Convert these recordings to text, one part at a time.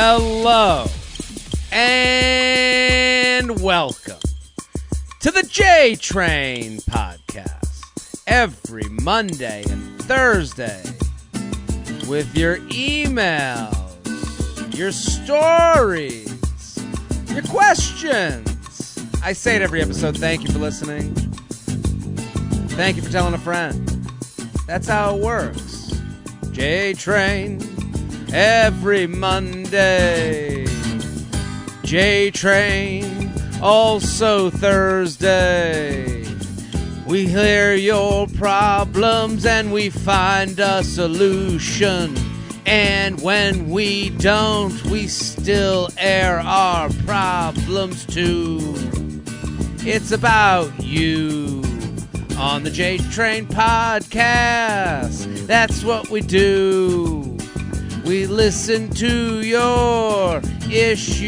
Hello and welcome to the J Train podcast every Monday and Thursday with your emails, your stories, your questions. I say it every episode. Thank you for listening. Thank you for telling a friend. That's how it works. J Train every Monday. J Train also Thursday. We hear your problems and we find a solution. And when we don't, we still air our problems too. It's about you on the J Train podcast. That's what we do. We listen to your issues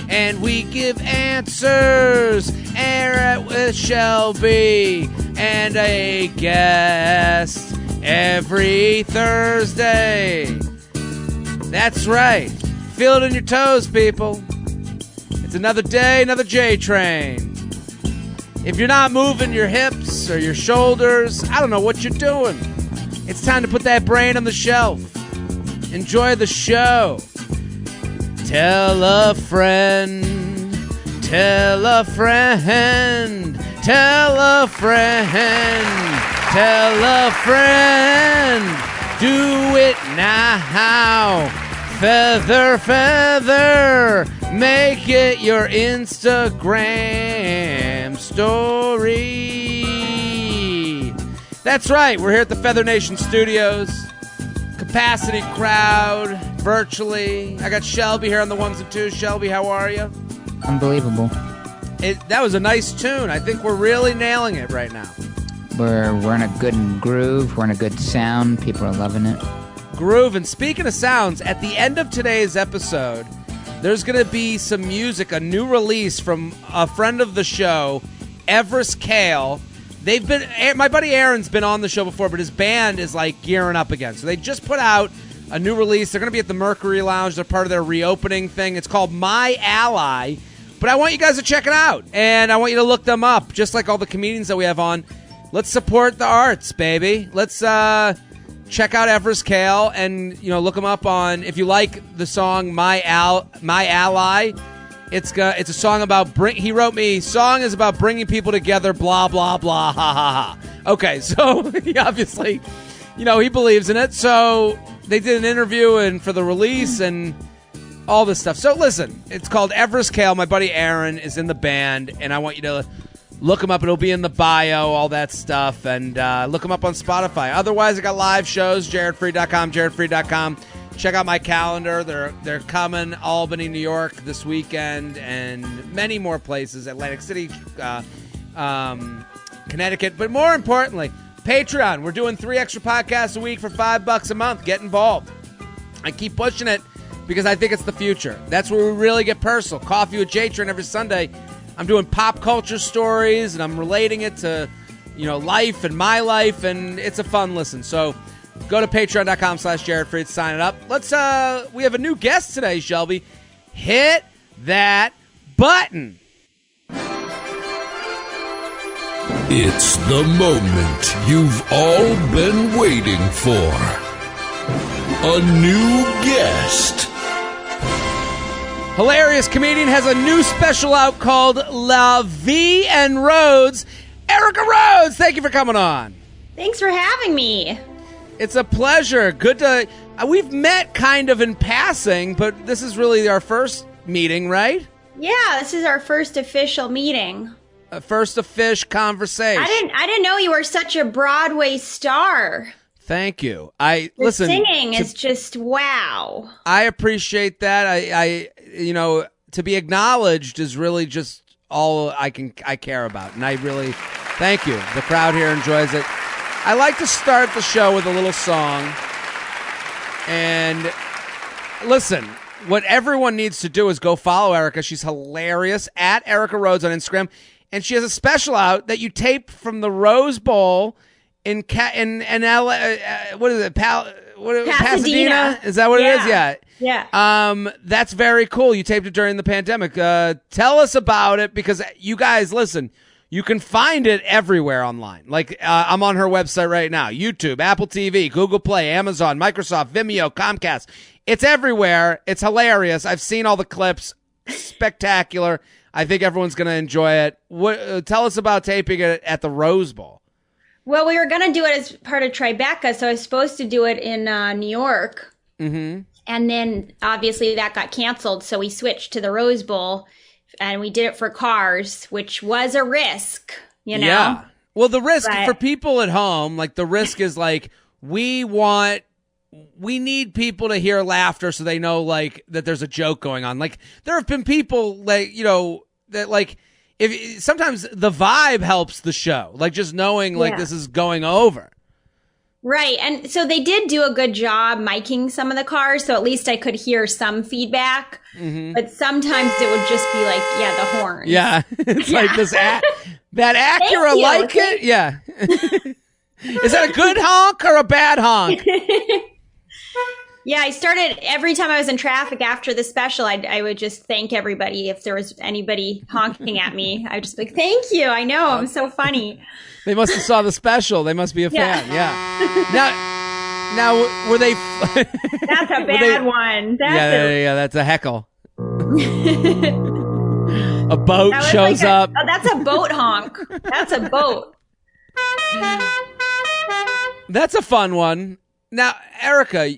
and we give answers. Air it with Shelby and a guest every Thursday. That's right. Feel it in your toes, people. It's another day, another J Train. If you're not moving your hips or your shoulders, I don't know what you're doing. It's time to put that brain on the shelf. Enjoy the show. Tell a friend. Tell a friend. Tell a friend. Tell a friend. Do it now. Feather, feather. Make it your Instagram story. That's right. We're here at the Feather Nation Studios. Capacity crowd, virtually. I got Shelby here on the ones and twos. Shelby, how are you? Unbelievable. That was a nice tune. I think we're really nailing it right now. We're in a good groove. We're in a good sound. People are loving it. Groove. And speaking of sounds, at the end of today's episode, there's going to be some music, a new release from a friend of the show, Everest Kale. My buddy Aaron's been on the show before, but his band is like gearing up again. So they just put out a new release. They're going to be at the Mercury Lounge. They're part of their reopening thing. It's called My Ally. But I want you guys to check it out. And I want you to look them up, just like all the comedians that we have on. Let's support the arts, baby. Let's check out Everest Kale and look them up on, if you like the song My Ally. It's a song about he wrote me, song is about bringing people together, blah, blah, blah, ha, ha, ha. Okay, so he obviously, he believes in it. So they did an interview and for the release and all this stuff. So listen, it's called Everest Kale. My buddy Aaron is in the band, and I want you to look him up. It'll be in the bio, all that stuff, and look him up on Spotify. Otherwise, I got live shows, jaredfreid.com, jaredfreid.com. Check out my calendar. They're coming Albany, New York this weekend, and many more places. Atlantic City, Connecticut. But more importantly, Patreon. We're doing 3 extra podcasts a week for $5 a month. Get involved. I keep pushing it because I think it's the future. That's where we really get personal. Coffee with J-Train every Sunday. I'm doing pop culture stories, and I'm relating it to, life and my life, and it's a fun listen. So go to patreon.com/JaredFreid, sign it up. We have a new guest today, Shelby. Hit that button. It's the moment you've all been waiting for. A new guest. Hilarious comedian has a new special out called La Vie en Rhodes. Erica Rhodes, thank you for coming on. Thanks for having me. It's a pleasure. Good to... we've met kind of in passing, but this is really our first meeting, right? Yeah, this is our first official meeting. First official conversation. I didn't know you were such a Broadway star. Thank you. The singing is just wow. I appreciate that. I to be acknowledged is really just all I care about, and I really thank you. The crowd here enjoys it. I like to start the show with a little song, and listen. What everyone needs to do is go follow Erica. She's hilarious at Erica Rhodes on Instagram, and she has a special out that you taped from the Rose Bowl in LA. What is it? Pasadena? Is that what it is? Yeah. Yeah. That's very cool. You taped it during the pandemic. Tell us about it, because you guys, listen, you can find it everywhere online. Like, I'm on her website right now. YouTube, Apple TV, Google Play, Amazon, Microsoft, Vimeo, Comcast. It's everywhere. It's hilarious. I've seen all the clips. Spectacular. I think everyone's going to enjoy it. Tell us about taping it at the Rose Bowl. Well, we were going to do it as part of Tribeca, so I was supposed to do it in New York. Mm-hmm. And then, obviously, that got canceled, so we switched to the Rose Bowl, and we did it for Cars, which was a risk, you know? Yeah. Well, the risk for people at home, like, the risk is, like, we need people to hear laughter so they know, like, that there's a joke going on. Like, there have been people, like, you know, that, like, if sometimes the vibe helps the show, like, just knowing, like, this is going over. Right. And so they did do a good job miking some of the cars, so at least I could hear some feedback. Mm-hmm. But sometimes it would just be like, the horns. Yeah. It's like this, that Acura like it? Yeah. Is that a good honk or a bad honk? Yeah, I started every time I was in traffic after the special, I would just thank everybody. If there was anybody honking at me, I'd just be like, thank you. I know, I'm so funny. They must have saw the special. They must be a fan. Yeah. Now were they? That's a bad one. That's a heckle. A boat shows up. Oh, that's a boat honk. That's a boat. That's a fun one. Now, Erica,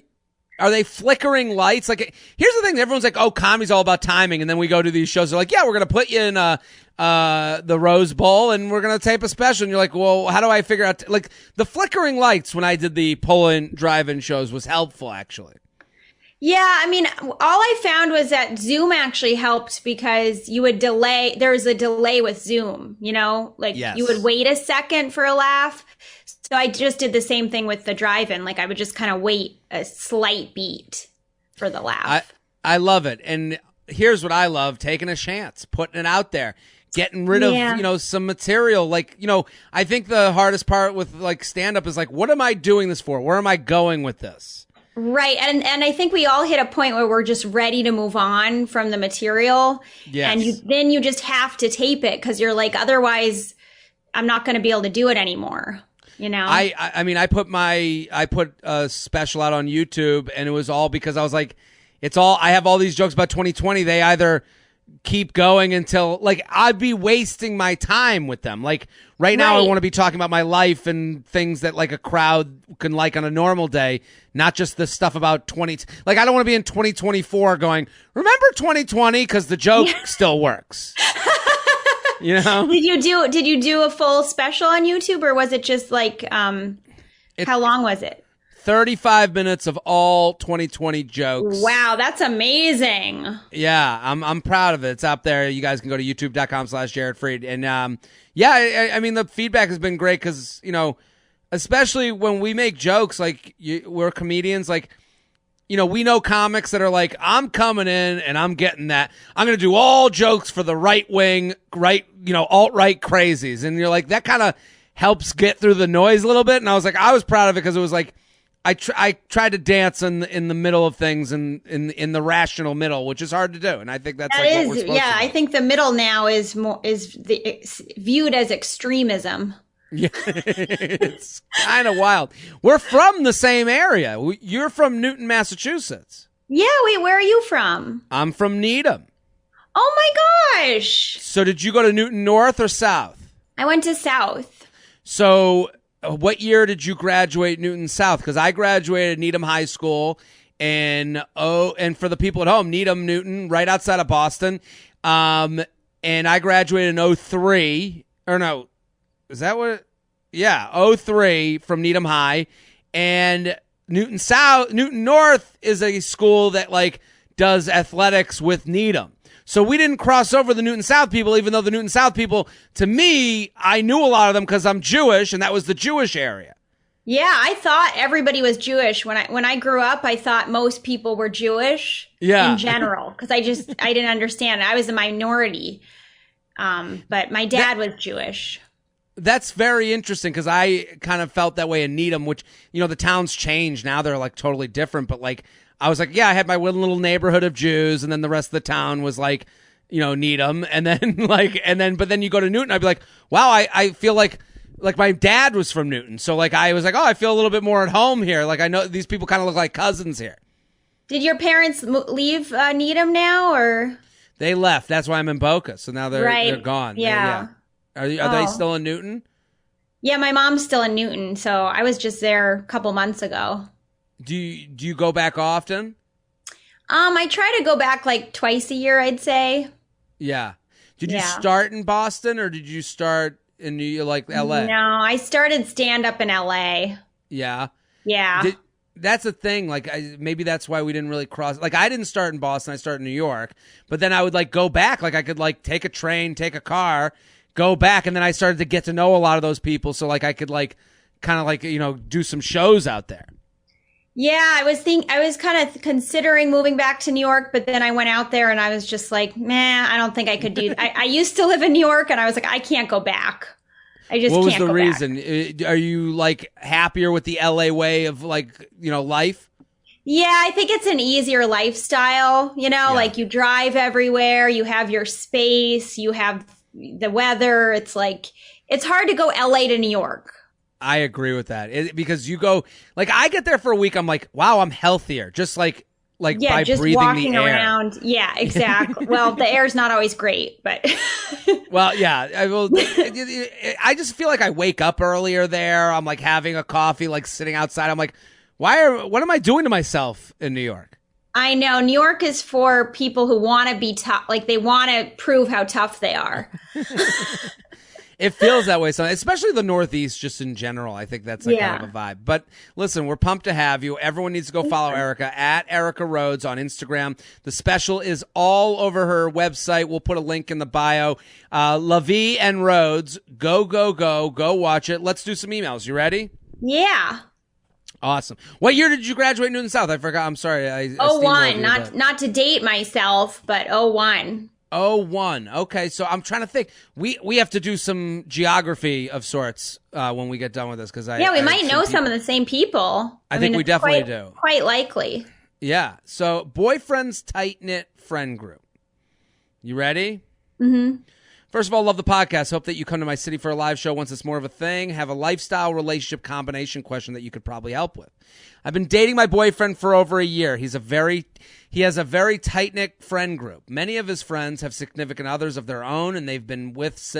are they flickering lights? Like, here's the thing. Everyone's like, oh, comedy's all about timing. And then we go to these shows. They're like, yeah, we're going to put you in the Rose Bowl and we're going to tape a special. And you're like, well, how do I figure out? Like, the flickering lights when I did the pull-in drive-in shows was helpful, actually. Yeah, I mean, all I found was that Zoom actually helped because you would delay. There was a delay with Zoom, you know? Like, you would wait a second for a laugh. So I just did the same thing with the drive-in. Like, I would just kind of wait a slight beat for the laugh. I love it. And here's what I love, taking a chance, putting it out there, getting rid of, you know, some material. Like, you know, I think the hardest part with, like, stand-up is, like, what am I doing this for? Where am I going with this? Right. And I think we all hit a point where we're just ready to move on from the material. Yes. And then you just have to tape it because you're like, otherwise, I'm not going to be able to do it anymore. You know, I mean, I put a special out on YouTube, and it was all because I was like, I have all these jokes about 2020. They either keep going until, like, I'd be wasting my time with them. Like, right now I want to be talking about my life and things that, like, a crowd can like on a normal day, not just the stuff about like, I don't want to be in 2024 going, remember 2020? Because the joke still works. You know? Did you do a full special on YouTube, or was it just like how long was it? 35 minutes of all 2020 jokes. Wow, that's amazing. Yeah, I'm proud of it. It's up there. You guys can go to youtube.com/Jared Freid. And I mean, the feedback has been great because, you know, especially when we make jokes, like, we're comedians, like, you know, we know comics that are like, I'm coming in and I'm getting that. I'm going to do all jokes for the right wing, alt-right crazies. And you're like, that kind of helps get through the noise a little bit. And I was like, I was proud of it because it was like, I tried to dance in the middle of things and in the rational middle, which is hard to do. And I think that's what we're supposed to do. I think the middle now is viewed as extremism. Yeah, it's kind of wild. We're from the same area. You're from Newton, Massachusetts. Yeah, wait, where are you from? I'm from Needham. Oh my gosh. So did you go to Newton North or South? I went to South. So what year did you graduate Newton South? Because I graduated Needham High School, and for the people at home, Needham, Newton, right outside of Boston. And I graduated in 03, or no, is that what? Yeah, 03 from Needham High. And Newton North is a school that, like, does athletics with Needham. So we didn't cross over the Newton South people, even though the Newton South people, to me, I knew a lot of them because I'm Jewish, and that was the Jewish area. Yeah, I thought everybody was Jewish. When I grew up, I thought most people were Jewish in general because I didn't understand. I was a minority. But my dad was Jewish. That's very interesting because I kind of felt that way in Needham, which, the town's changed. Now they're like totally different. But like, I was like, yeah, I had my little neighborhood of Jews, and then the rest of the town was like, Needham. And then but then you go to Newton, I'd be like, wow, I feel like my dad was from Newton. So like, I was like, oh, I feel a little bit more at home here. Like I know these people kind of look like cousins here. Did your parents leave Needham now, or? They left. That's why I'm in Boca. So now they're gone. Yeah. Are they still in Newton? Yeah, my mom's still in Newton. So I was just there a couple months ago. Do you go back often? I try to go back like twice a year, I'd say. Yeah. Did you start in Boston or did you start in LA? No, I started stand up in LA. Yeah. Yeah. That's the thing. Like, maybe that's why we didn't really cross. Like, I didn't start in Boston. I started in New York. But then I would, like, go back. Like, I could, like, take a train, take a car, go back. And then I started to get to know a lot of those people. So, like, I could, like, kind of, like, do some shows out there. Yeah, I was kind of considering moving back to New York. But then I went out there and I was just like, I don't think I could do that. I used to live in New York and I was like, I can't go back. I just What was can't the go reason? back. Are you like happier with the LA way of like, life? Yeah, I think it's an easier lifestyle, like you drive everywhere, you have your space, you have the weather. It's like, it's hard to go LA to New York. I agree with that because you go, like I get there for a week. I'm like, wow, I'm healthier. Just like by just breathing walking the air. around. Yeah, exactly. Well, the air's not always great, but. Well, yeah, I just feel like I wake up earlier there. I'm like having a coffee, like sitting outside. I'm like, what am I doing to myself in New York? I know New York is for people who want to be tough. Like they want to prove how tough they are. It feels that way, especially the Northeast, just in general. I think that's kind of a vibe. But listen, we're pumped to have you. Everyone needs to go follow Erica at Erica Rhodes on Instagram. The special is all over her website. We'll put a link in the bio. LaVie and Rhodes, go watch it. Let's do some emails. You ready? Yeah. Awesome. What year did you graduate Newton South? I forgot. I'm sorry. I 01. Not to date myself, but 01. 01. Okay, so I'm trying to think. We have to do some geography of sorts when we get done with this because we might know some of the same people. I think we definitely do. Quite likely. Yeah. So, boyfriend's tight-knit friend group. You ready? Mm-hmm. First of all, love the podcast. Hope that you come to my city for a live show once it's more of a thing. Have a lifestyle relationship combination question that you could probably help with. I've been dating my boyfriend for over a year. He has a very tight-knit friend group. Many of his friends have significant others of their own, and they've been with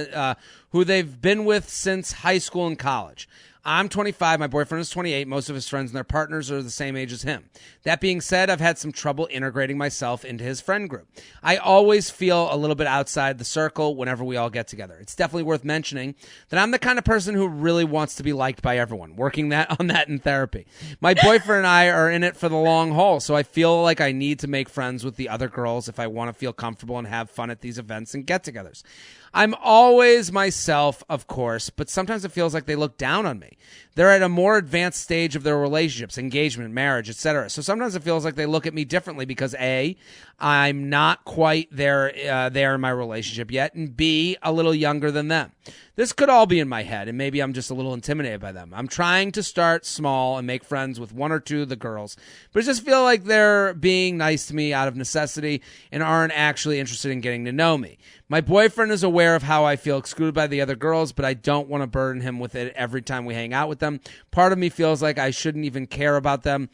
who they've been with since high school and college. I'm 25. My boyfriend is 28. Most of his friends and their partners are the same age as him. That being said, I've had some trouble integrating myself into his friend group. I always feel a little bit outside the circle whenever we all get together. It's definitely worth mentioning that I'm the kind of person who really wants to be liked by everyone, working on that in therapy. My boyfriend and I are in it for the long haul, so I feel like I need to make friends with the other girls if I want to feel comfortable and have fun at these events and get-togethers. I'm always myself, of course, but sometimes it feels like they look down on me. They're at a more advanced stage of their relationships, engagement, marriage, etc. So sometimes it feels like they look at me differently because A, I'm not quite there in my relationship yet, and B, a little younger than them. This could all be in my head, and maybe I'm just a little intimidated by them. I'm trying to start small and make friends with one or two of the girls, but I just feel like they're being nice to me out of necessity and aren't actually interested in getting to know me. My boyfriend is aware of how I feel excluded by the other girls, but I don't want to burden him with it every time we hang out with them. Part of me feels like I shouldn't even care about them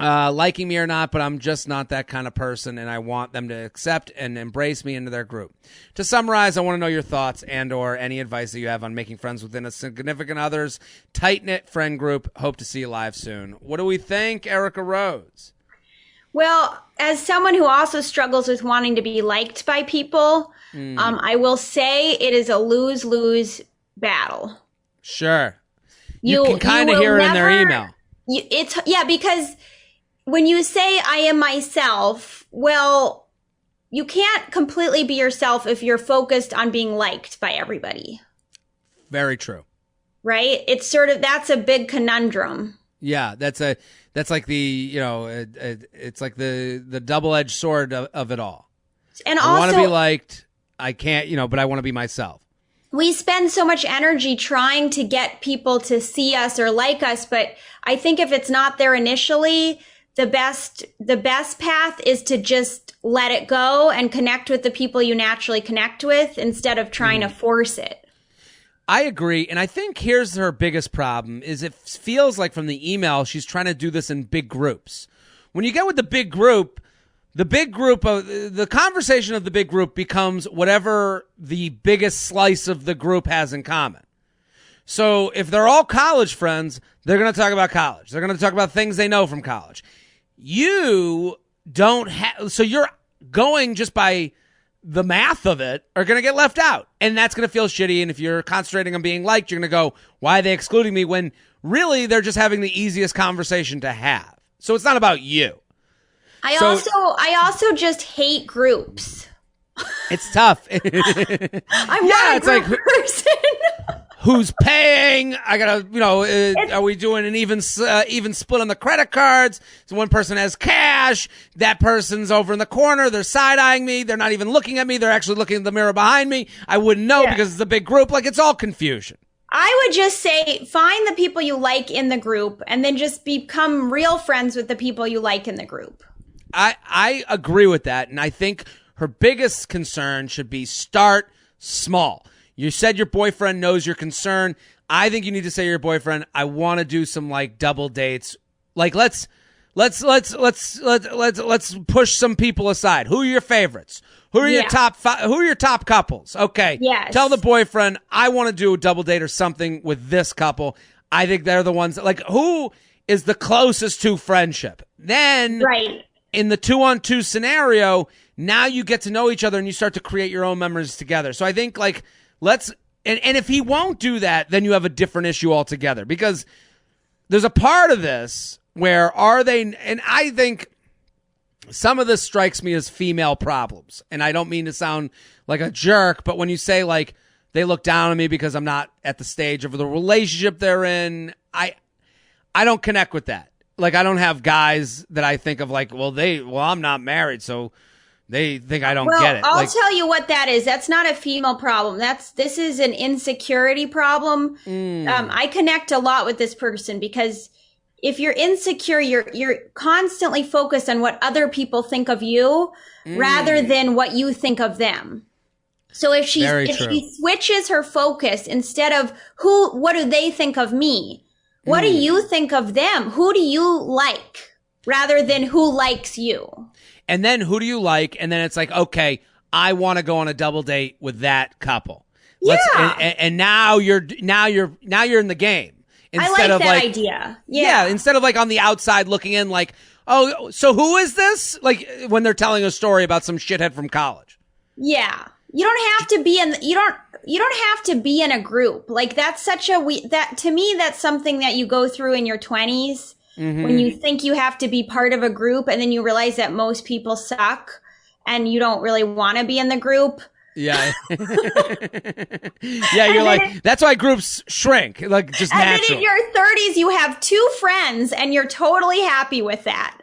liking me or not, but I'm just not that kind of person, and I want them to accept and embrace me into their group. To summarize, I want to know your thoughts and or any advice that you have on making friends within a significant other's tight-knit friend group. Hope to see you live soon. What do we think, Erica Rhodes? Well, as someone who also struggles with wanting to be liked by people, I will say it is a lose-lose battle. Sure. You can kind of hear it in their email. Because when you say I am myself, well, you can't completely be yourself if you're focused on being liked by everybody. Very true. Right? It's sort of, that's a big conundrum. Yeah, that's like the, it's like the double-edged sword of it all. And I want to be liked. I can't, but I want to be myself. we spend so much energy trying to get people to see us or like us. But I think if it's not there initially, the best path is to just let it go and connect with the people you naturally connect with instead of trying to force it. I agree. And I think here's her biggest problem is it feels like from the email, she's trying to do this in big groups. When you get with the big group of the conversation of the big group becomes whatever the biggest slice of the group has in common. So if they're all college friends, they're going to talk about college. They're going to talk about things they know from college. You don't have, so you're going just by the math of it are going to get left out. And that's going to feel shitty. And if you're concentrating on being liked, you're going to go, why are they excluding me? When really they're just having the easiest conversation to have. So it's not about you. I also just hate groups. It's tough. I'm not a group person. Who's paying? I gotta, are we doing an even split on the credit cards? So one person has cash. That person's over in the corner. They're side-eyeing me. They're not even looking at me. They're actually looking at the mirror behind me. I wouldn't know because it's a big group. Like, it's all confusion. I would just say find the people you like in the group and then just become real friends with the people you like in the group. I agree with that. And I think her biggest concern should be start small. You said your boyfriend knows your concern. I think you need to say to your boyfriend, I want to do some like double dates. Like let's push some people aside. Who are your favorites? Who are your top who are your top couples? Okay. Yes. Tell the boyfriend, I want to do a double date or something with this couple. I think they're the ones that, like, who is the closest to friendship? Then in the 2-on-2 scenario, now you get to know each other and you start to create your own memories together. So I think like and if he won't do that, then you have a different issue altogether, because there's a part of this where and I think some of this strikes me as female problems. And I don't mean to sound like a jerk, but when you say like they look down on me because I'm not at the stage of the relationship they're in, I don't connect with that. Like, I don't have guys that I think of like, I'm not married, so they think I don't get it. I'll tell you what that is. That's not a female problem. This is an insecurity problem. I connect a lot with this person because if you're insecure, you're constantly focused on what other people think of you rather than what you think of them. So if she switches her focus, instead of what do they think of me? What do you think of them? Who do you like? Rather than who likes you. And then who do you like? And then it's like, okay, I want to go on a double date with that couple. And now you're in the game. Instead I like of that idea. Yeah. Instead of like on the outside looking in like, oh, so who is this? Like when they're telling a story about some shithead from college. Yeah. You don't have to be you don't have to be in a group. Like that's to me, that's something that you go through in your 20s when you think you have to be part of a group and then you realize that most people suck and you don't really want to be in the group. Yeah. Yeah, you're like, that's why groups shrink, like just natural. And then in your 30s, you have 2 friends and you're totally happy with that.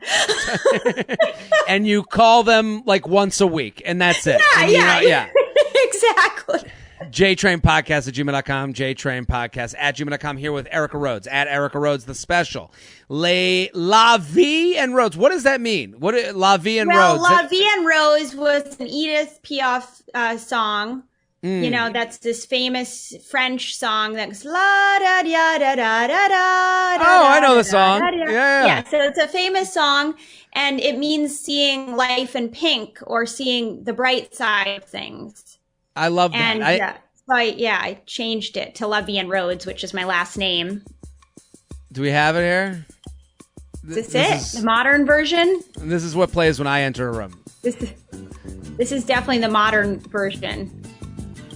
And you call them like once a week and that's it. Yeah. Exactly. JTrainPodcast@gmail.com, JTrainPodcast@gmail.com, here with Erica Rhodes, at Erica Rhodes, the special. La Vie en Rose. What does that mean? La Vie en Rose? La Vie en Rose was an Edith Piaf song. You know, that's this famous French song that goes la da da da da da da. Oh, I know the song. Yeah. So it's a famous song, and it means seeing life in pink or seeing the bright side of things. I love that. And I changed it to La Vie en Rhodes, which is my last name. Do we have it here? This is the modern version. This is what plays when I enter a room. This is definitely the modern version.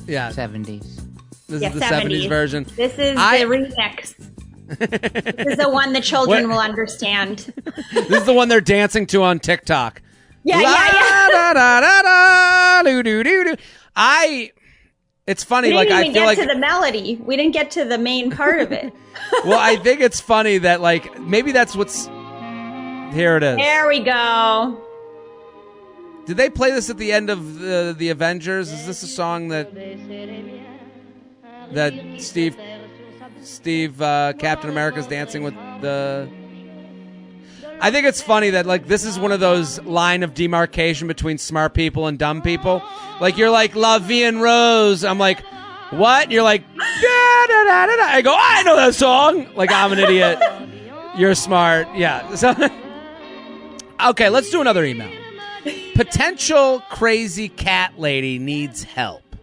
Yeah. 70s. This is the 70s version. This is the remix. This is the one the children will understand. This is the one they're dancing to on TikTok. Yeah. Da, da, da, da, do, do, do, do. It's funny. We like didn't I even feel get like to the melody. We didn't get to the main part of it. Well, I think it's funny that like maybe that's what's. Here it is. There we go. Did they play this at the end of the Avengers? Is this a song that? that Steve Captain America's dancing with the. I think it's funny that like this is one of those line of demarcation between smart people and dumb people. Like you're like La Vie en Rose. I'm like, what? And you're like, da, da, da, da, da. I go, I know that song. Like I'm an idiot. You're smart. Yeah. So, okay, let's do another email. Potential crazy cat lady needs help.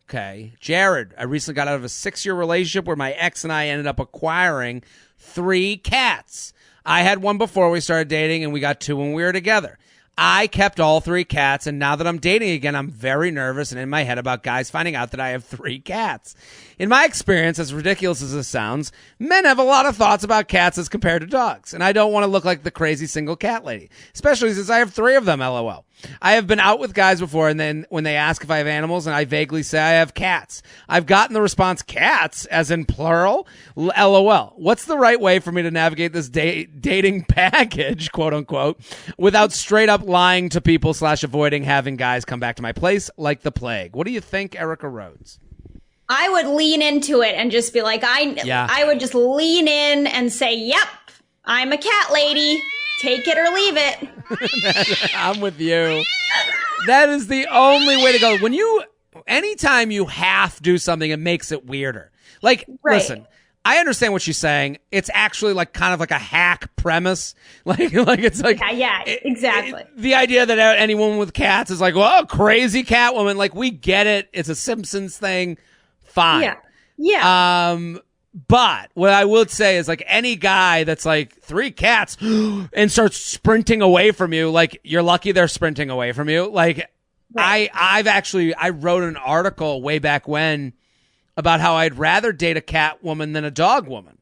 Okay. Jared, I recently got out of a 6-year relationship where my ex and I ended up acquiring 3 cats. I had one before we started dating, and we got 2 when we were together. I kept all 3 cats, and now that I'm dating again, I'm very nervous and in my head about guys finding out that I have 3 cats. In my experience, as ridiculous as this sounds, men have a lot of thoughts about cats as compared to dogs, and I don't want to look like the crazy single cat lady, especially since I have 3 of them, LOL. I have been out with guys before, and then when they ask if I have animals, and I vaguely say I have cats. I've gotten the response, cats, as in plural? LOL. What's the right way for me to navigate this dating package, quote unquote, without straight up lying to people / avoiding having guys come back to my place like the plague? What do you think, Erica Rhodes? I would lean into it and just be like, I would just lean in and say, yep, I'm a cat lady. Take it or leave it. I'm with you. That is the only way to go. Anytime you half do something, it makes it weirder. Like, Listen, I understand what she's saying. It's actually like kind of like a hack premise. Like it's like exactly. The idea that anyone with cats is like, well, crazy cat woman. Like we get it. It's a Simpsons thing. Fine. Yeah. But what I would say is like any guy that's like 3 cats and starts sprinting away from you, like you're lucky they're sprinting away from you. Like I wrote an article way back when about how I'd rather date a cat woman than a dog woman.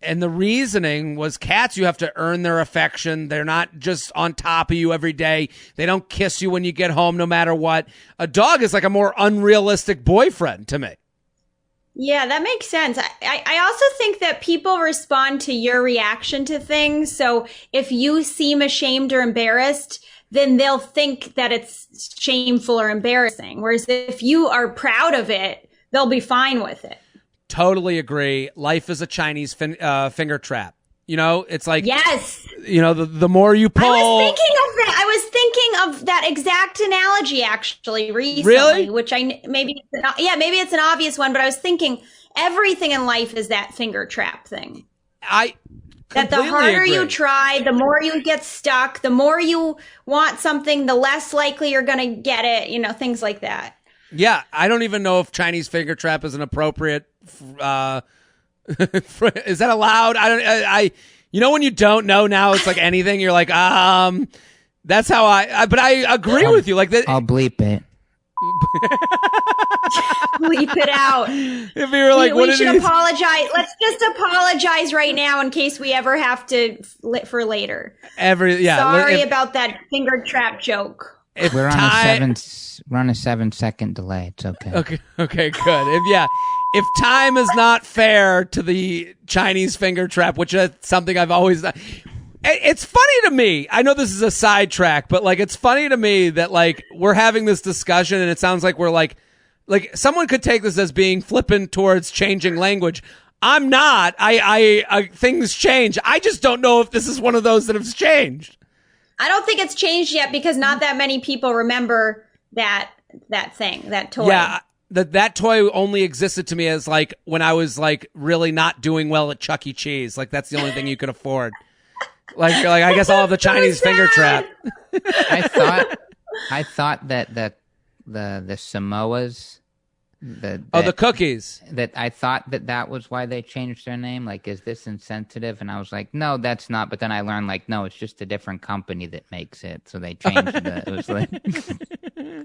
And the reasoning was cats, you have to earn their affection. They're not just on top of you every day. They don't kiss you when you get home no matter what. A dog is like a more unrealistic boyfriend to me. Yeah, that makes sense. I also think that people respond to your reaction to things. So if you seem ashamed or embarrassed, then they'll think that it's shameful or embarrassing. Whereas if you are proud of it, they'll be fine with it. Totally agree. Life is a Chinese finger trap. You know, it's like, yes, you know, the more you pull. I was thinking of that exact analogy actually recently, really? Which maybe it's an obvious one, but I was thinking everything in life is that finger trap thing. That the harder you try, the more you get stuck, the more you want something, the less likely you're going to get it, you know, things like that. Yeah. I don't even know if Chinese finger trap is an appropriate, is that allowed? You know, when you don't know now, it's like anything. You're like, that's how but I agree with you. Like that. I'll bleep it. Bleep it out. If you were like, we should apologize. Let's just apologize right now in case we ever have to for later. Sorry about that finger trap joke. We're on a 7-second delay. It's okay. Okay, good. If time is not fair to the Chinese finger trap, which is something I've always done. It's funny to me. I know this is a sidetrack, but like it's funny to me that like we're having this discussion and it sounds like we're like someone could take this as being flippant towards changing language. I'm not. I things change. I just don't know if this is one of those that has changed. I don't think it's changed yet because not that many people remember that thing, that toy. Yeah. That toy only existed to me as like when I was like really not doing well at Chuck E. Cheese. Like that's the only thing you could afford. Like I guess I'll have the Chinese finger trap. I thought that the Samoas, the cookies. That I thought that was why they changed their name. Like, is this insensitive? And I was like, no, that's not. But then I learned like, no, it's just a different company that makes it. So they changed it. It was like,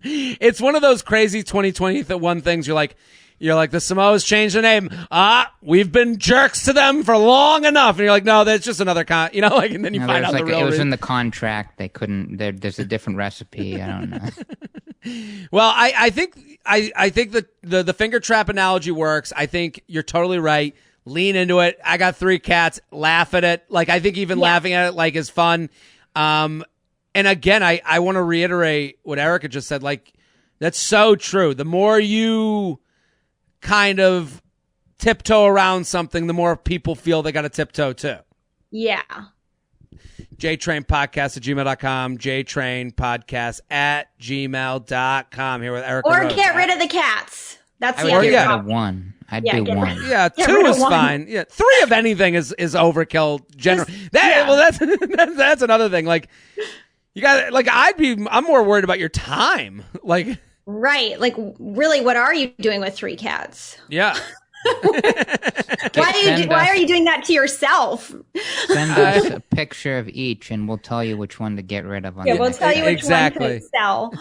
it's one of those crazy 2021 things. You're like the Samoas changed their name. We've been jerks to them for long enough. And you're like, no, that's just another you know, like, and then you find out the real it was reason. In the contract. They couldn't, there's a different recipe. I don't know. Well, I think that the finger trap analogy works. I think you're totally right. Lean into it. I got 3 cats. Laugh at it. Like, I think even laughing at it, like, is fun. And again, I want to reiterate what Erica just said. Like, That's so true. The more you kind of tiptoe around something, the more people feel they got to tiptoe too. Yeah. JTrainPodcast@gmail.com, JTrainPodcast@gmail.com. Here with Eric. Or get rid of the cats. That's the other other get rid problem. of one. I'd do one. Yeah, Get 2 rid of is one. fine. Yeah, 3 of anything is overkill. Well, that's another thing. Like, you got like I'm more worried about your time. Like, right. Like, really, what are you doing with 3 cats? yeah. Why are you doing that to yourself? Send us a picture of each, and we'll tell you which one to get rid of. We'll tell you which one to sell.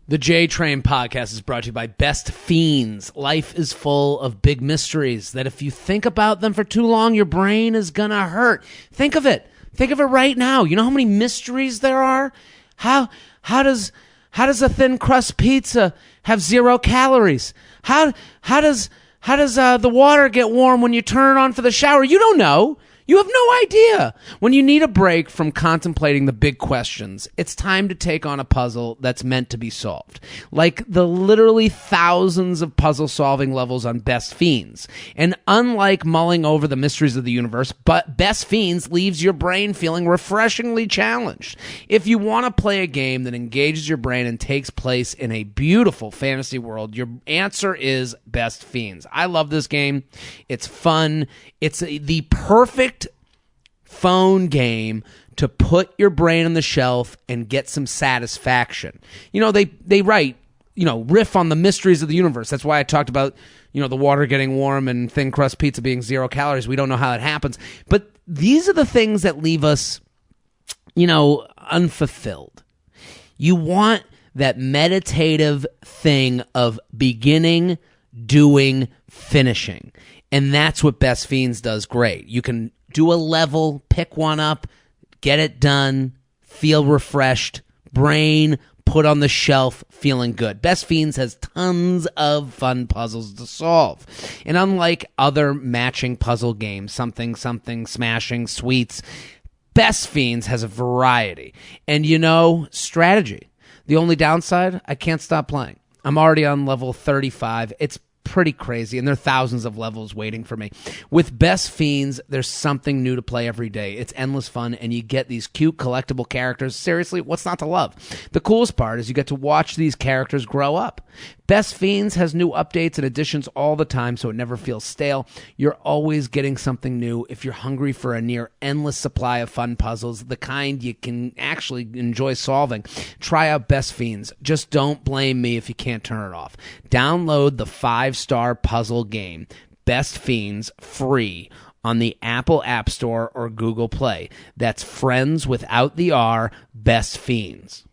The J Train podcast is brought to you by Best Fiends. Life is full of big mysteries that if you think about them for too long, your brain is gonna hurt. Think of it. Think of it right now. You know how many mysteries there are? How does a thin crust pizza have 0 calories? How does the water get warm when you turn it on for the shower? You don't know. You have no idea. When you need a break from contemplating the big questions, it's time to take on a puzzle that's meant to be solved. Like the literally thousands of puzzle-solving levels on Best Fiends. And unlike mulling over the mysteries of the universe, but Best Fiends leaves your brain feeling refreshingly challenged. If you want to play a game that engages your brain and takes place in a beautiful fantasy world, your answer is Best Fiends. I love this game. It's fun. It's the perfect phone game to put your brain on the shelf and get some satisfaction. You know, they write, riff on the mysteries of the universe. That's why I talked about, the water getting warm and thin crust pizza being 0 calories. We don't know how it happens. But these are the things that leave us, unfulfilled. You want that meditative thing of beginning, doing, finishing. And that's what Best Fiends does great. You can do a level, pick one up, get it done, feel refreshed, brain put on the shelf, feeling good. Best Fiends has tons of fun puzzles to solve. And unlike other matching puzzle games, something, smashing, sweets, Best Fiends has a variety. And strategy. The only downside, I can't stop playing. I'm already on level 35. It's pretty crazy, and there are thousands of levels waiting for me. With Best Fiends, there's something new to play every day. It's endless fun, and you get these cute collectible characters. Seriously, what's not to love? The coolest part is you get to watch these characters grow up. Best Fiends has new updates and additions all the time, so it never feels stale. You're always getting something new. If you're hungry for a near endless supply of fun puzzles, the kind you can actually enjoy solving, try out Best Fiends. Just don't blame me if you can't turn it off. Download the 5-star puzzle game, Best Fiends, free on the Apple App Store or Google Play. That's Friends without the R, Best Fiends.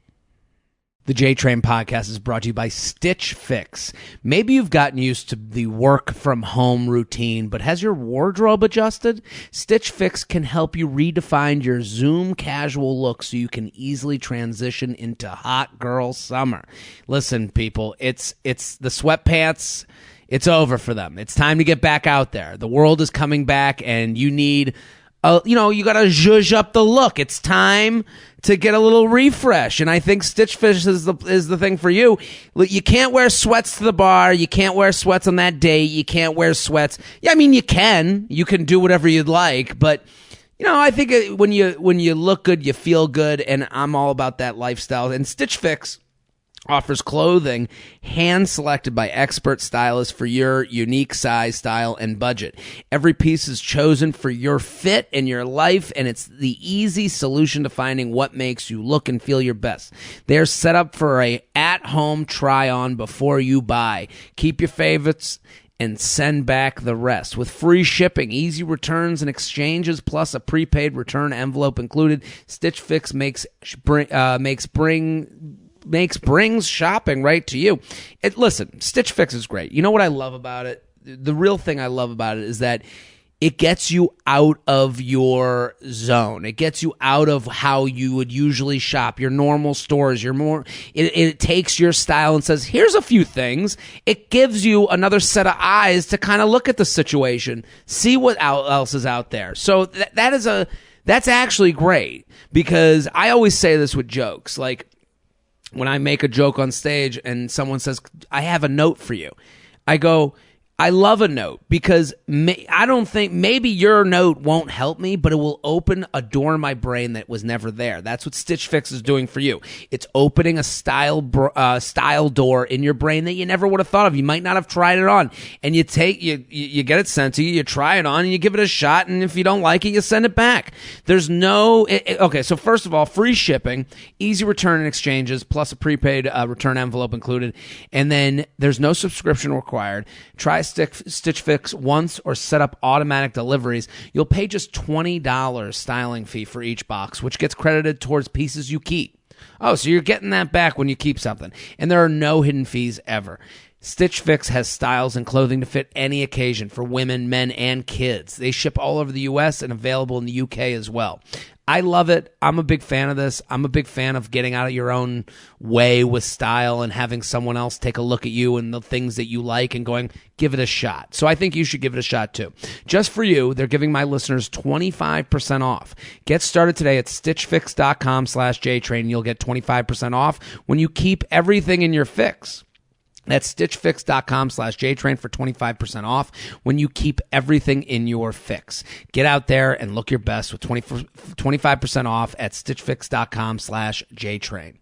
The J-Train podcast is brought to you by Stitch Fix. Maybe you've gotten used to the work from home routine, but has your wardrobe adjusted? Stitch Fix can help you redefine your Zoom casual look so you can easily transition into hot girl summer. Listen, people, it's the sweatpants. It's over for them. It's time to get back out there. The world is coming back, and you need you got to zhuzh up the look. It's time to get a little refresh, and I think Stitch Fix is the thing for you. You can't wear sweats to the bar. You can't wear sweats on that date. You can't wear sweats. Yeah, I mean, you can do whatever you'd like, but I think when you look good, you feel good, and I'm all about that lifestyle. And Stitch Fix offers clothing hand-selected by expert stylists for your unique size, style, and budget. Every piece is chosen for your fit and your life, and it's the easy solution to finding what makes you look and feel your best. They're set up for a at-home try-on before you buy. Keep your favorites and send back the rest. With free shipping, easy returns and exchanges, plus a prepaid return envelope included, Stitch Fix brings shopping right to you. Listen, Stitch Fix is great. You know what I love about it? The real thing I love about it is that it gets you out of your zone. It gets you out of how you would usually shop, your normal stores. It takes your style and says, here's a few things. It gives you another set of eyes to kind of look at the situation, see what else is out there. So that's actually great, because I always say this with jokes, like, when I make a joke on stage and someone says, I have a note for you, I go, I love a note because I don't think maybe your note won't help me, but it will open a door in my brain that was never there. That's what Stitch Fix is doing for you. It's opening a style door in your brain that you never would have thought of. You might not have tried it on, and you get it sent to you, you try it on, and you give it a shot, and if you don't like it, you send it back. There's no okay. So first of all, free shipping, easy return and exchanges, plus a prepaid return envelope included, and then there's no subscription required. Try Stitch Fix once or set up automatic deliveries. You'll pay just $20 styling fee for each box, which gets credited towards pieces you keep. Oh, so you're getting that back when you keep something. And there are no hidden fees ever. Stitch Fix has styles and clothing to fit any occasion for women, men, and kids. They ship all over the U.S. and available in the U.K. as well. I love it. I'm a big fan of this. I'm a big fan of getting out of your own way with style and having someone else take a look at you and the things that you like and going, give it a shot. So I think you should give it a shot too. Just for you, they're giving my listeners 25% off. Get started today at stitchfix.com/JTrain. You'll get 25% off when you keep everything in your fix. That's stitchfix.com/JTrain for 25% off when you keep everything in your fix. Get out there and look your best with 25% off at stitchfix.com/JTrain.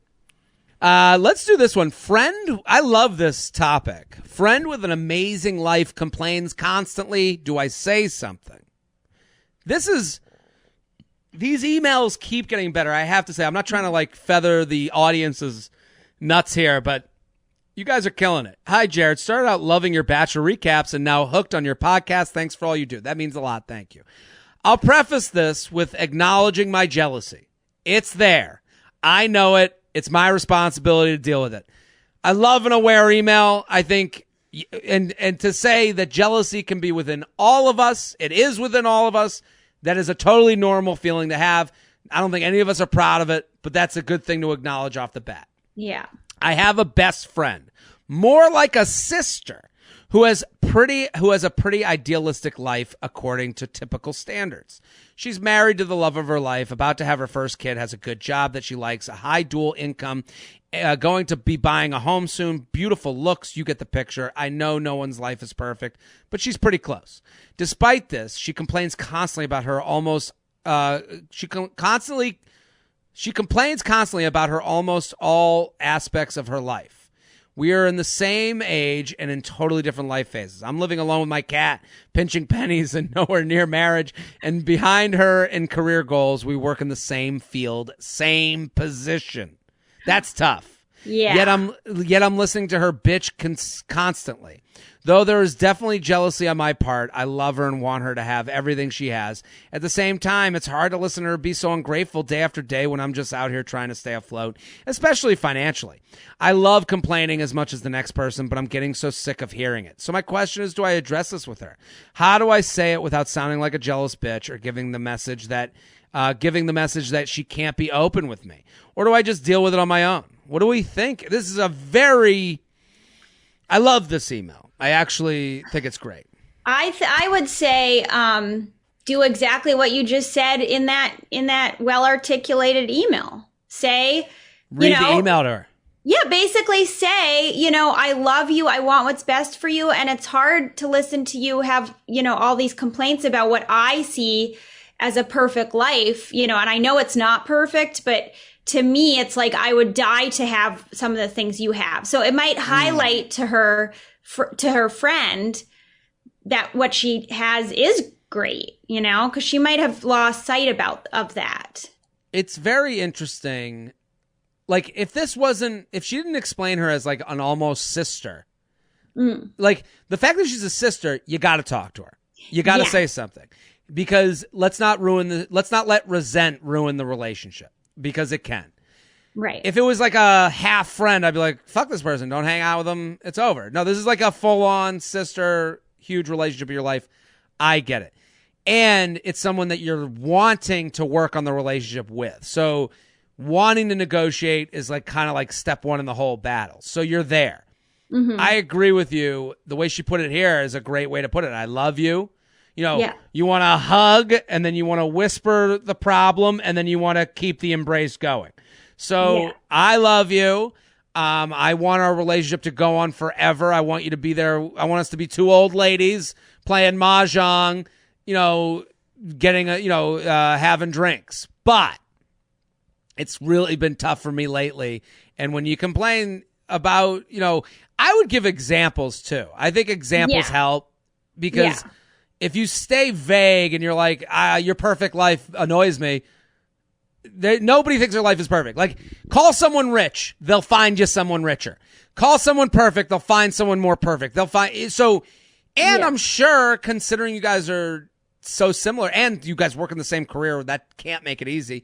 Let's do this one. Friend, I love this topic. Friend with an amazing life complains constantly. Do I say something? These emails keep getting better. I have to say, I'm not trying to feather the audience's nuts here, but you guys are killing it. Hi, Jared. Started out loving your Bachelor recaps and now hooked on your podcast. Thanks for all you do. That means a lot. Thank you. I'll preface this with acknowledging my jealousy. It's there. I know it. It's my responsibility to deal with it. I love an aware email. I think, and to say that jealousy can be within all of us, it is within all of us. That is a totally normal feeling to have. I don't think any of us are proud of it, but that's a good thing to acknowledge off the bat. Yeah. I have a best friend, more like a sister, who has a pretty idealistic life according to typical standards. She's married to the love of her life, about to have her first kid, has a good job that she likes, a high dual income, going to be buying a home soon, beautiful looks, you get the picture. I know no one's life is perfect, but she's pretty close. Despite this, she complains constantly about her almost all aspects of her life. We are in the same age and in totally different life phases. I'm living alone with my cat, pinching pennies and nowhere near marriage. And behind her in career goals, we work in the same field, same position. That's tough. Yeah. Yet I'm listening to her bitch constantly. Though there is definitely jealousy on my part, I love her and want her to have everything she has. At the same time, it's hard to listen to her be so ungrateful day after day when I'm just out here trying to stay afloat, especially financially. I love complaining as much as the next person, but I'm getting so sick of hearing it. So my question is, do I address this with her? How do I say it without sounding like a jealous bitch or giving the message that she can't be open with me? Or do I just deal with it on my own? What do we think? This is I love this email. I actually think it's great. I would say do exactly what you just said in that well-articulated email. Say, read the email to her. Yeah, basically say, I love you. I want what's best for you. And it's hard to listen to you have, all these complaints about what I see as a perfect life, and I know it's not perfect, but to me, it's like I would die to have some of the things you have. So it might highlight to her friend that what she has is great, because she might have lost sight of that. It's very interesting. If she didn't explain her as an almost sister, the fact that she's a sister, you got to talk to her. You got to say something, because let's not let resent ruin the relationship, because it can. Right. If it was a half friend, I'd be like, fuck this person. Don't hang out with them. It's over. No, this is a full-on sister, huge relationship in your life. I get it. And it's someone that you're wanting to work on the relationship with. So wanting to negotiate is kind of step one in the whole battle. So you're there. Mm-hmm. I agree with you. The way she put it here is a great way to put it. I love you. You want to hug, and then you want to whisper the problem, and then you want to keep the embrace going. So I love you. I want our relationship to go on forever. I want you to be there. I want us to be two old ladies playing mahjong, getting having drinks. But it's really been tough for me lately. And when you complain about, I would give examples too. I think examples help, because if you stay vague and you're like, your perfect life annoys me, nobody thinks their life is perfect. Like, call someone rich, they'll find you someone richer. Call someone perfect, they'll find someone more perfect. I'm sure, considering you guys are so similar and you guys work in the same career, that can't make it easy.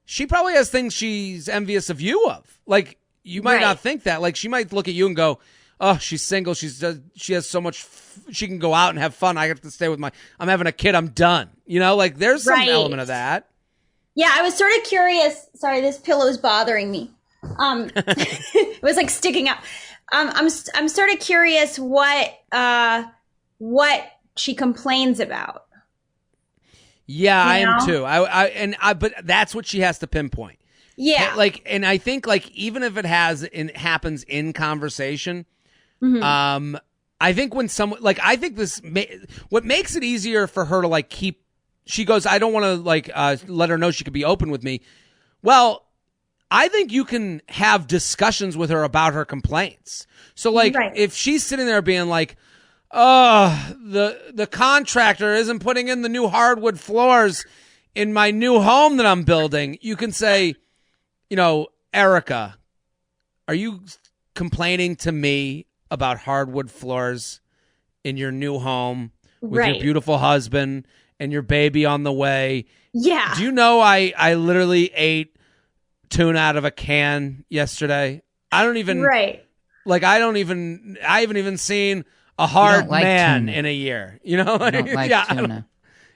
She probably has things she's envious of you of. Like, you might not think that. Like, she might look at you and go, oh, she's single. She has so much. She can go out and have fun. I have to stay with I'm having a kid. I'm done. There's some element of that. Yeah, I was sort of curious. Sorry, this pillow's bothering me. It was like sticking out. I'm sort of curious what she complains about. Yeah, I am too. But that's what she has to pinpoint. Yeah. And I think even if it happens in conversation, I think when someone what makes it easier for her to keep. She goes, I don't want to let her know she could be open with me. Well, I think you can have discussions with her about her complaints. So if she's sitting there being like, oh, the contractor isn't putting in the new hardwood floors in my new home that I'm building, you can say, Erica, are you complaining to me about hardwood floors in your new home with your beautiful husband and your baby on the way? Yeah. Do you know I literally ate tuna out of a can yesterday? I haven't even seen a hard man in a year. I don't like tuna.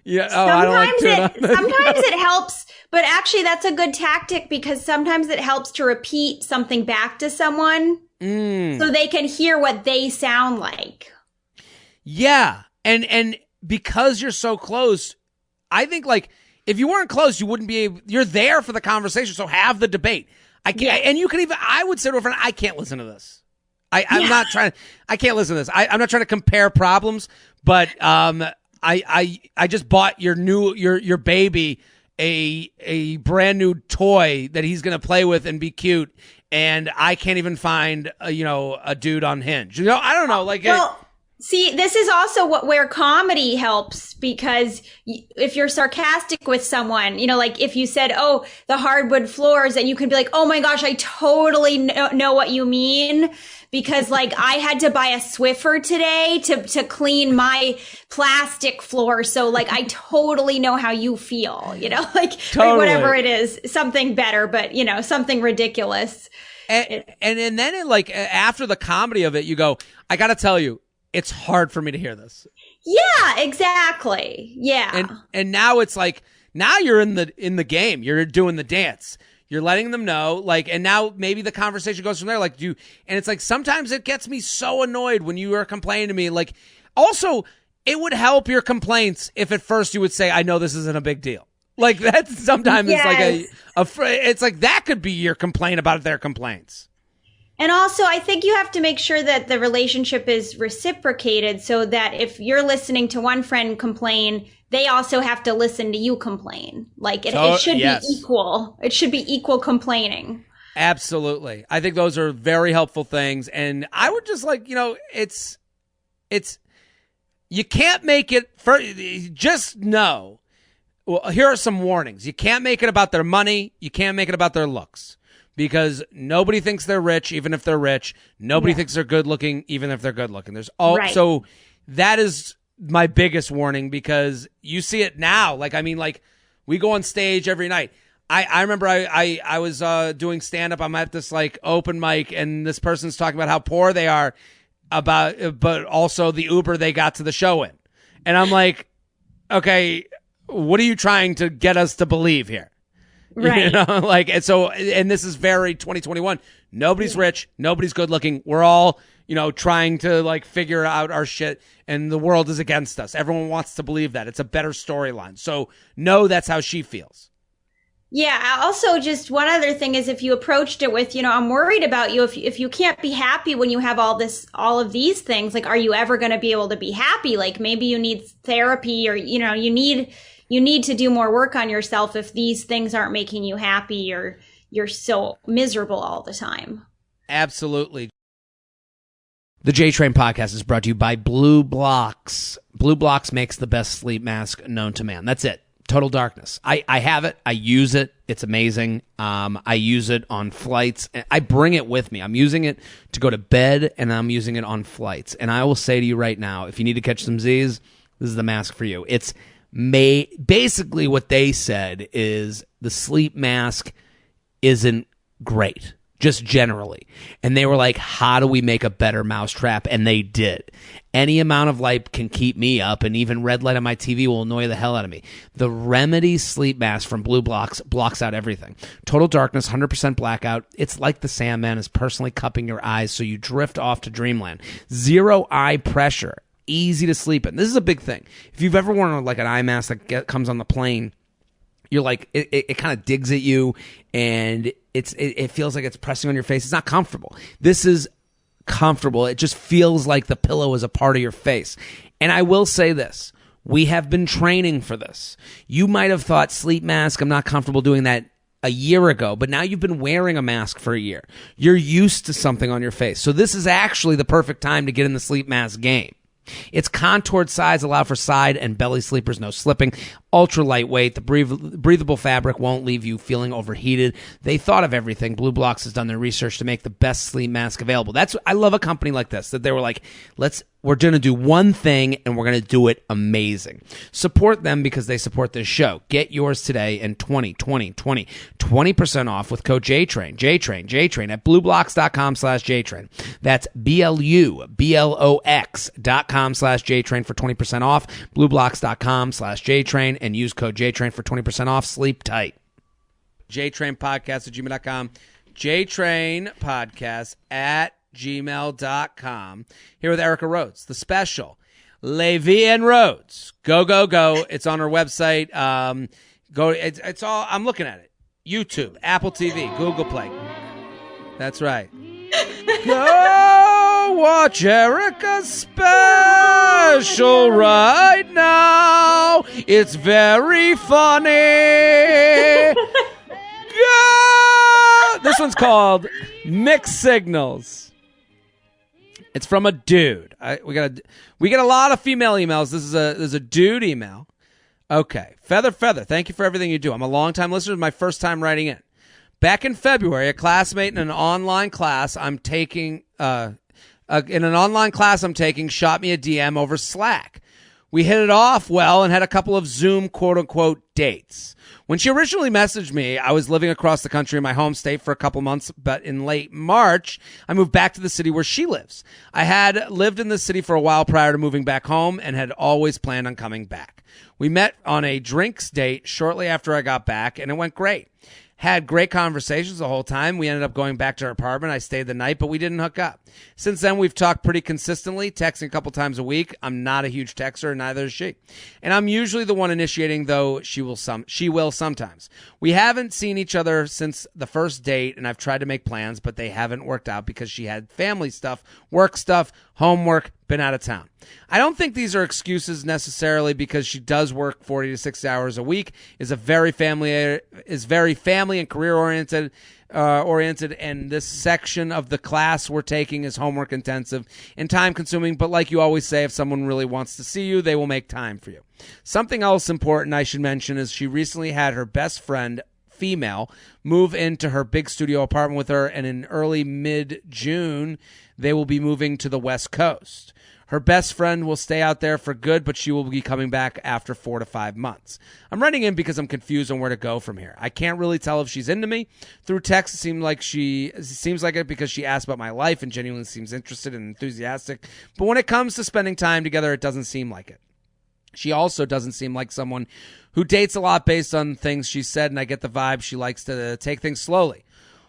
Yeah. Oh, I don't like tuna. Sometimes it helps, but actually that's a good tactic, because sometimes it helps to repeat something back to someone so they can hear what they sound like. Yeah. And because you're so close, I think if you weren't close, you wouldn't be able, you're there for the conversation. So have the debate. And you can I would say to a friend, I can't listen to this. I can't listen to this. I'm not trying to compare problems, but, I just bought your baby a brand new toy that he's going to play with and be cute. And I can't even find a dude on Hinge. I don't know. See, this is also where comedy helps, because if you're sarcastic with someone, if you said, oh, the hardwood floors, and you can be like, oh my gosh, I totally know what you mean, because I had to buy a Swiffer today to clean my plastic floor. So I totally know how you feel, totally. Whatever it is, something better, but something ridiculous. And then after the comedy of it, you go, I got to tell you, it's hard for me to hear this. Yeah, exactly. Yeah. And now it's now you're in the game. You're doing the dance. You're letting them know, and now maybe the conversation goes from there. And it's sometimes it gets me so annoyed when you are complaining to me. Also, it would help your complaints if at first you would say, I know this isn't a big deal. That's sometimes it's that could be your complaint about their complaints. And also, I think you have to make sure that the relationship is reciprocated, so that if you're listening to one friend complain, they also have to listen to you complain. It should be equal. It should be equal complaining. Absolutely. I think those are very helpful things. And I would just it's you can't make it just know. Well, here are some warnings. You can't make it about their money. You can't make it about their looks. Because nobody thinks they're rich, even if they're rich. Nobody thinks they're good looking, even if they're good looking. So that is my biggest warning, because you see it now. We go on stage every night. I remember I was doing stand up. I'm at this open mic, and this person's talking about how poor they are, but also the Uber they got to the show in, and I'm like, okay, what are you trying to get us to believe here? Right. And this is very 2021. Nobody's rich. Nobody's good looking. We're all, trying to figure out our shit, and the world is against us. Everyone wants to believe that. It's a better storyline. So no, that's how she feels. Yeah. Also, just one other thing is if you approached it with, I'm worried about you. If you can't be happy when you have all of these things, like, are you ever going to be able to be happy? Like maybe you need therapy or, you need to do more work on yourself if these things aren't making you happy or you're so miserable all the time. Absolutely. The J-Train podcast is brought to you by Blue Blocks. Blue Blocks makes the best sleep mask known to man. That's it. Total darkness. I have it. I use it. It's amazing. I use it on flights. I bring it with me. I'm using it to go to bed, and I'm using it on flights. And I will say to you right now, if you need to catch some Z's, this is the mask for you. It's basically what they said is the sleep mask isn't great, just generally. And they were like, how do we make a better mousetrap? And they did. Any amount of light can keep me up, and even red light on my TV will annoy the hell out of me. The Remedy sleep mask from Blue Blocks blocks out everything. Total darkness, 100% blackout. It's like the Sandman is personally cupping your eyes so you drift off to dreamland. Zero eye pressure. Easy to sleep in. This is a big thing. If you've ever worn like an eye mask that comes on the plane, you're like, it kind of digs at you, and it feels like it's pressing on your face. It's not comfortable. This is comfortable. It just feels like the pillow is a part of your face. And I will say this. We have been training for this. You might have thought sleep mask, I'm not comfortable doing that a year ago, but now you've been wearing a mask for a year. You're used to something on your face. So this is actually the perfect time to get in the sleep mask game. Its contoured sides allow for side and belly sleepers, no slipping. Ultra lightweight. The breathable fabric won't leave you feeling overheated. They thought of everything. Blue Blocks has done their research to make the best sleep mask available. I love a company like this, that they were like, we're going to do one thing and we're going to do it amazing. Support them because they support this show. Get yours today and 20% off with code JTRAIN at blueblocks.com/JTRAIN. That's BLUBLOX.com/JTRAIN for 20% off. Blueblocks.com/JTRAIN and use code JTRAIN for 20% off. Sleep tight. JTrainPodcast@gmail.com. JTrainPodcast@gmail.com. Here with Erica Rhodes, the special Levy and Rhodes. Go, go, go. It's on our website. It's all, I'm looking at it. YouTube, Apple TV, Google Play. That's right. Go watch Erica's special right now. It's very funny. Go! This one's called Mixed Signals. It's from a dude. We get a lot of female emails. This is a dude email. Okay. Feather. Thank you for everything you do. I'm a long-time listener. It's my first time writing in. Back in February, a classmate in an online class I'm taking shot me a DM over Slack. We hit it off well and had a couple of Zoom quote-unquote dates. When she originally messaged me, I was living across the country in my home state for a couple months, but in late March, I moved back to the city where she lives. I had lived in the city for a while prior to moving back home and had always planned on coming back. We met on a drinks date shortly after I got back, and it went great. Had great conversations the whole time. We ended up going back to her apartment. I stayed the night, but we didn't hook up. Since then, we've talked pretty consistently, texting a couple times a week. I'm not a huge texter, and neither is she. And I'm usually the one initiating, though she will sometimes. We haven't seen each other since the first date, and I've tried to make plans, but they haven't worked out because she had family stuff, work stuff, homework, been out of town. I don't think these are excuses necessarily because she does work 40 to 60 hours a week, is very family and career oriented, and this section of the class we're taking is homework intensive and time consuming. But like you always say, if someone really wants to see you, they will make time for you. Something else important I should mention is she recently had her best friend, female, move into her big studio apartment with her, and in early mid-June, they will be moving to the West Coast. Her best friend will stay out there for good, but she will be coming back after 4 to 5 months. I'm writing in because I'm confused on where to go from here. I can't really tell if she's into me. Through text, it seems like it because she asked about my life and genuinely seems interested and enthusiastic. But when it comes to spending time together, it doesn't seem like it. She also doesn't seem like someone who dates a lot based on things she said, and I get the vibe she likes to take things slowly.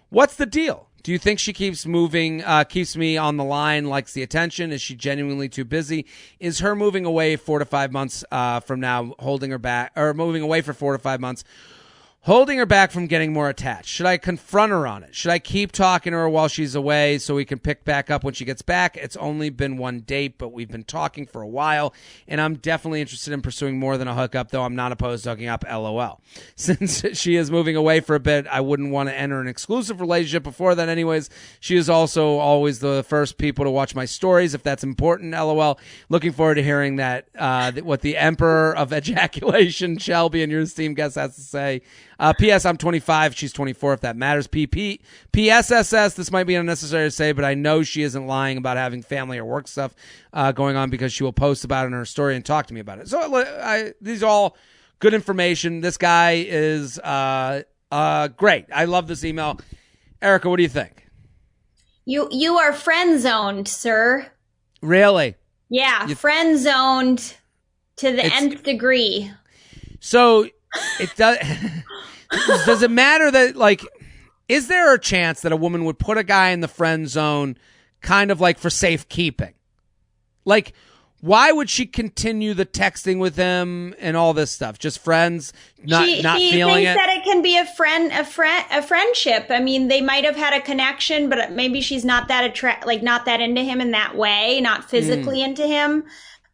What's the deal? Do you think she keeps me on the line, likes the attention? Is she genuinely too busy? Is her moving away 4 to 5 months from now holding her back, or moving away for 4 to 5 months Holding her back from getting more attached. Should I confront her on it? Should I keep talking to her while she's away so we can pick back up when she gets back? It's only been one date, but we've been talking for a while, and I'm definitely interested in pursuing more than a hookup, though I'm not opposed to hooking up, LOL. Since she is moving away for a bit, I wouldn't want to enter an exclusive relationship before that anyways. She is also always the first people to watch my stories, if that's important, LOL. Looking forward to hearing that, what the Emperor of Ejaculation, Shelby, and your esteemed guest has to say. P.S. I'm 25. She's 24, if that matters. P.S.S.S. This might be unnecessary to say, but I know she isn't lying about having family or work stuff going on because she will post about it in her story and talk to me about it. So these are all good information. This guy is great. I love this email. Erica, what do you think? You are friend zoned, sir. Really? Yeah, friend zoned to the nth degree. So it does. Does it matter that, like, is there a chance that a woman would put a guy in the friend zone kind of like for safekeeping? Like, why would she continue the texting with him and all this stuff? Just friends, not feeling it? She thinks that it can be a friendship. I mean, they might have had a connection, but maybe she's not that not that into him in that way, not physically into him.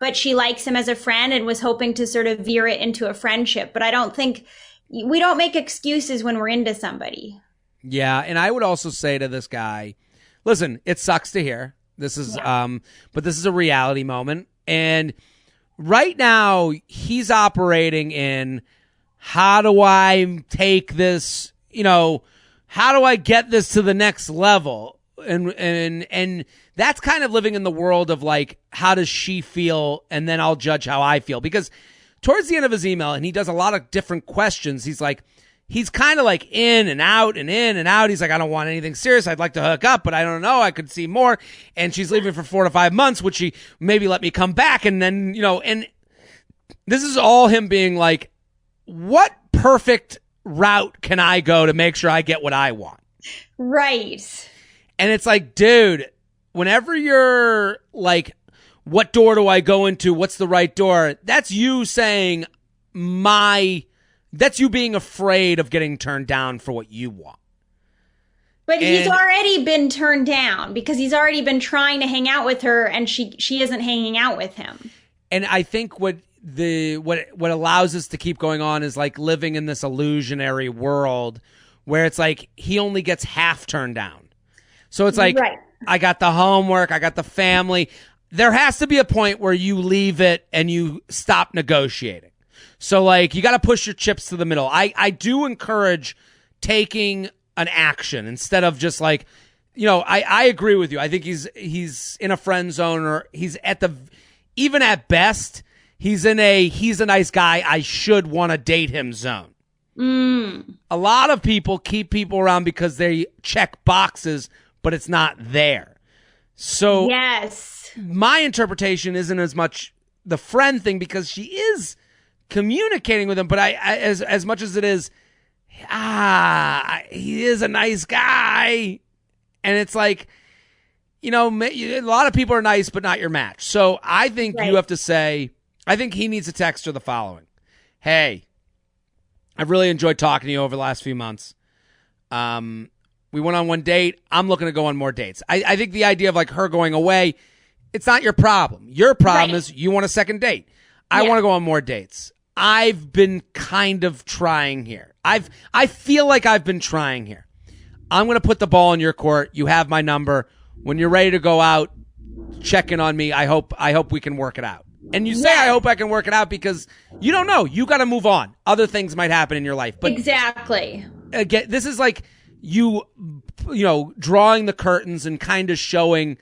But she likes him as a friend and was hoping to sort of veer it into a friendship. But I don't think we don't make excuses when we're into somebody. Yeah, and I would also say to this guy, listen, it sucks to hear. This is but this is a reality moment. And right now he's operating in, how do I take this, how do I get this to the next level? And that's kind of living in the world of like, how does she feel? And then I'll judge how I feel. Because towards the end of his email, and he does a lot of different questions, he's kind of like in and out and in and out. He's like, I don't want anything serious. I'd like to hook up, but I don't know. I could see more. And she's leaving for 4 to 5 months. Would she maybe let me come back? And then, and this is all him being like, what perfect route can I go to make sure I get what I want? Right. And it's like, dude, whenever you're like, what door do I go into? What's the right door? That's you saying that's you being afraid of getting turned down for what you want. But he's already been turned down because he's already been trying to hang out with her and she isn't hanging out with him. And I think what allows us to keep going on is like living in this illusionary world where it's like he only gets half turned down. So it's like, right. I got the homework, I got the family. There has to be a point where you leave it and you stop negotiating. So, like, you got to push your chips to the middle. I do encourage taking an action instead of just like, I agree with you. I think he's in a friend zone, or he's even at best, he's a nice guy, I should want to date him zone. A lot of people keep people around because they check boxes, but it's not there. So, yes. My interpretation isn't as much the friend thing because she is communicating with him, but as much as it is, he is a nice guy, and it's like, a lot of people are nice, but not your match. So I think you have to say, I think he needs to text her the following: hey, I've really enjoyed talking to you over the last few months. We went on one date. I'm looking to go on more dates. I think the idea of like her going away, it's not your problem. Your problem is you want a second date. I want to go on more dates. I've been kind of trying here. I feel like I've been trying here. I'm going to put the ball in your court. You have my number. When you're ready to go out, check in on me. I hope we can work it out. And you say, I hope I can work it out because you don't know. You got to move on. Other things might happen in your life. But exactly. Again, this is like you drawing the curtains and kind of showing,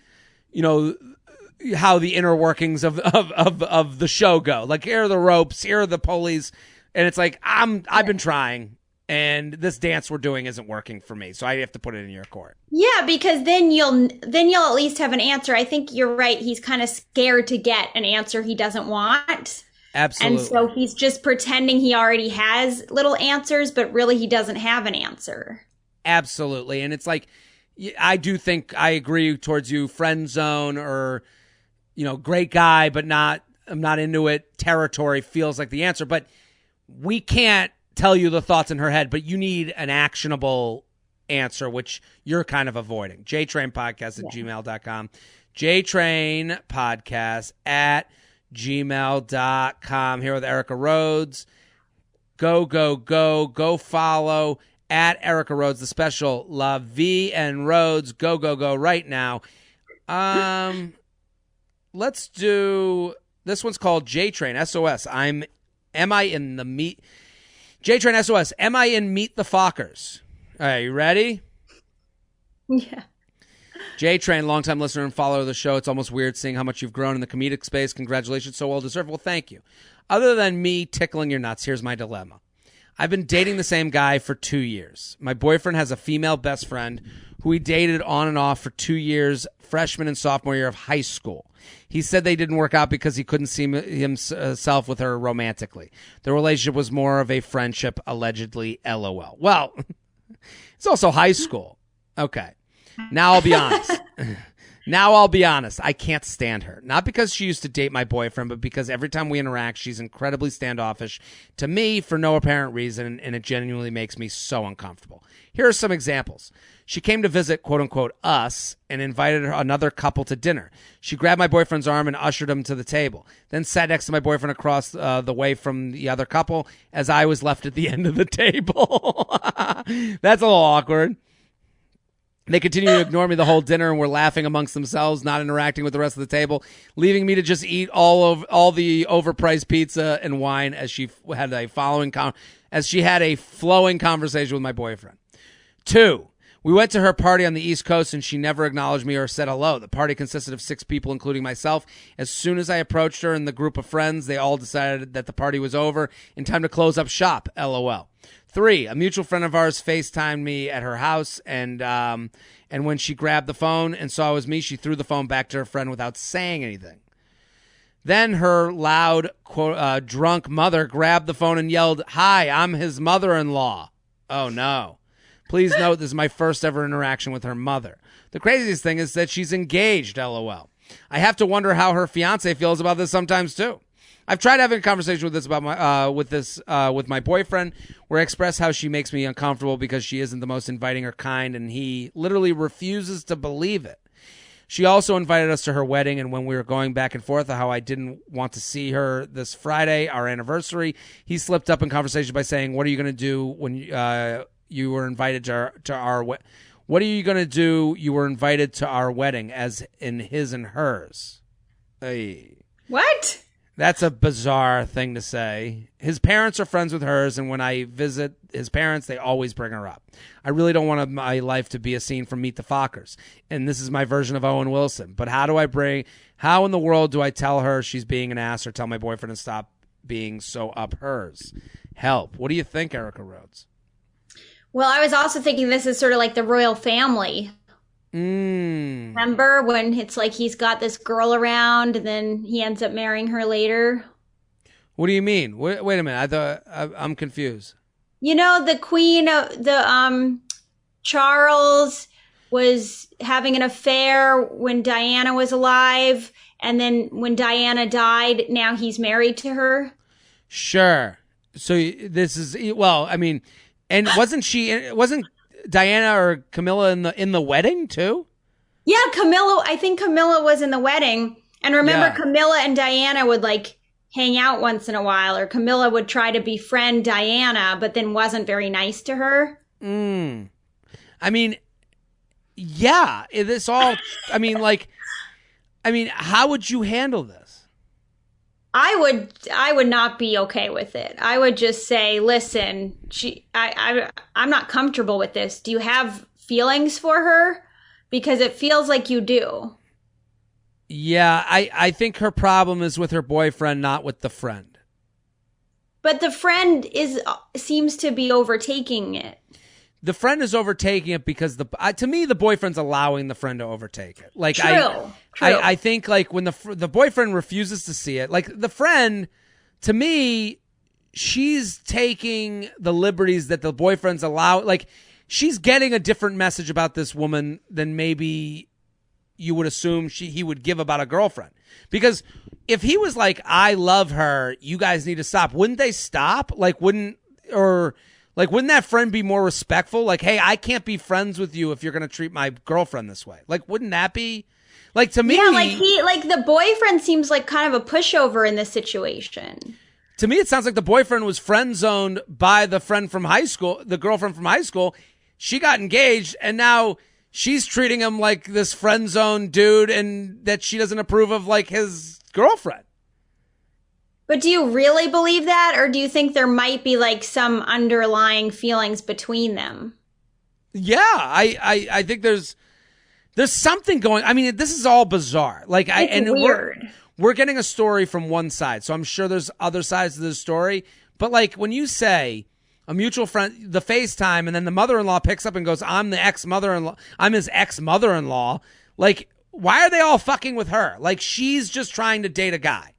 how the inner workings of the show go. Like, here are the ropes, here are the pulleys, and it's like I've been trying, and this dance we're doing isn't working for me, so I have to put it in your court. Yeah, because then you'll at least have an answer. I think you're right. He's kind of scared to get an answer he doesn't want. Absolutely. And so he's just pretending he already has little answers, but really he doesn't have an answer. Absolutely. And it's like, I do think I agree towards you, friend zone or, great guy, but I'm not into it. Territory feels like the answer, but we can't tell you the thoughts in her head, but you need an actionable answer, which you're kind of avoiding. jtrainpodcast@gmail.com. jtrainpodcast@gmail.com. Here with Erica Rhodes. Go follow at Erica Rhodes, the special La Vie and Rhodes. Go right now. Let's do, this one's called J-Train SOS. Am I in Meet the Fockers? All right, you ready? Yeah. J-Train, longtime listener and follower of the show. It's almost weird seeing how much you've grown in the comedic space. Congratulations, so well deserved. Well, thank you. Other than me tickling your nuts, here's my dilemma. I've been dating the same guy for 2 years. My boyfriend has a female best friend who he dated on and off for 2 years, freshman and sophomore year of high school. He said they didn't work out because he couldn't see himself with her romantically. The relationship was more of a friendship, allegedly, LOL. Well, it's also high school. Okay. Now I'll be honest. I can't stand her. Not because she used to date my boyfriend, but because every time we interact, she's incredibly standoffish to me for no apparent reason, and it genuinely makes me so uncomfortable. Here are some examples. She came to visit, quote-unquote, us, and invited another couple to dinner. She grabbed my boyfriend's arm and ushered him to the table, then sat next to my boyfriend across the way from the other couple as I was left at the end of the table. That's a little awkward. They continued to ignore me the whole dinner and were laughing amongst themselves, not interacting with the rest of the table, leaving me to just eat all the overpriced pizza and wine as she had a flowing conversation with my boyfriend. 2, we went to her party on the East Coast and she never acknowledged me or said hello. The party consisted of 6 people, including myself. As soon as I approached her and the group of friends, they all decided that the party was over and time to close up shop. LOL. 3, a mutual friend of ours FaceTimed me at her house, and when she grabbed the phone and saw it was me, she threw the phone back to her friend without saying anything. Then her loud, drunk mother grabbed the phone and yelled, "Hi, I'm his mother-in-law." Oh, no. Please note this is my first ever interaction with her mother. The craziest thing is that she's engaged, LOL. I have to wonder how her fiance feels about this sometimes, too. I've tried having a conversation with this with my boyfriend, where I express how she makes me uncomfortable because she isn't the most inviting or kind, and he literally refuses to believe it. She also invited us to her wedding, and when we were going back and forth how I didn't want to see her this Friday, our anniversary, he slipped up in conversation by saying, "What are you going to do when you were invited to our What are you going to do? You were invited to our wedding, as in his and hers." Hey. What? That's a bizarre thing to say. His parents are friends with hers, and when I visit his parents, they always bring her up. I really don't want my life to be a scene from Meet the Fockers, and this is my version of Owen Wilson. But how in the world do I tell her she's being an ass or tell my boyfriend to stop being so up hers? Help. What do you think, Erica Rhodes? Well, I was also thinking this is sort of like the royal family. Remember when it's like he's got this girl around and then he ends up marrying her later? What do you mean? Wait a minute. I'm confused. You know, the queen of Charles was having an affair when Diana was alive, and then when Diana died, now he's married to her. Sure. So this is, well, I mean, and wasn't Diana or Camilla in the wedding too? Yeah, I think Camilla was in the wedding. And remember, Camilla and Diana would like hang out once in a while, or Camilla would try to befriend Diana, but then wasn't very nice to her. I mean, yeah, this all, I mean, how would you handle this? I would not be okay with it. I would just say, listen, I'm not comfortable with this. Do you have feelings for her? Because it feels like you do. Yeah, I think her problem is with her boyfriend, not with the friend. But the friend seems to be overtaking it. The friend is overtaking it because to me, the boyfriend's allowing the friend to overtake it. Like, True. I think like when the boyfriend refuses to see it, like the friend, to me, she's taking the liberties that the boyfriend's allow. Like, she's getting a different message about this woman than maybe you would assume he would give about a girlfriend. Because if he was like, "I love her, you guys need to stop," wouldn't they stop? Like, or like, wouldn't that friend be more respectful? Like, hey, I can't be friends with you if you're going to treat my girlfriend this way. Like, wouldn't that be like, to me? Yeah, like the boyfriend seems like kind of a pushover in this situation. To me, it sounds like the boyfriend was friend zoned by the friend from high school, the girlfriend from high school. She got engaged, and now she's treating him like this friend zone dude, and that she doesn't approve of, like, his girlfriend. But do you really believe that, or do you think there might be like some underlying feelings between them? Yeah, I think there's something going. I mean, this is all bizarre. Like, it's weird. We're getting a story from one side, so I'm sure there's other sides to the story. But like, when you say a mutual friend, the FaceTime, and then the mother-in-law picks up and goes, I'm his ex-mother-in-law. Like, why are they all fucking with her? Like, she's just trying to date a guy.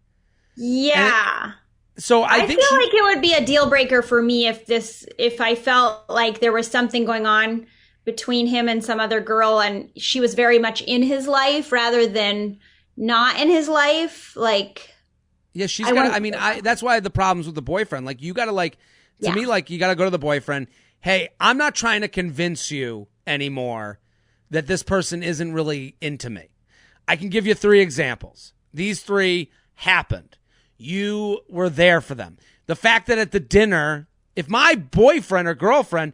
Yeah. So I think feel like it would be a deal breaker for me if I felt like there was something going on between him and some other girl, and she was very much in his life rather than not in his life. Like, yeah, she's got. I mean, that's why the problems with the boyfriend. Like, you got to to me, like, you got to go to the boyfriend. Hey, I'm not trying to convince you anymore that this person isn't really into me. I can give you 3 examples. These 3 happened. You were there for them. The fact that at the dinner, if my boyfriend or girlfriend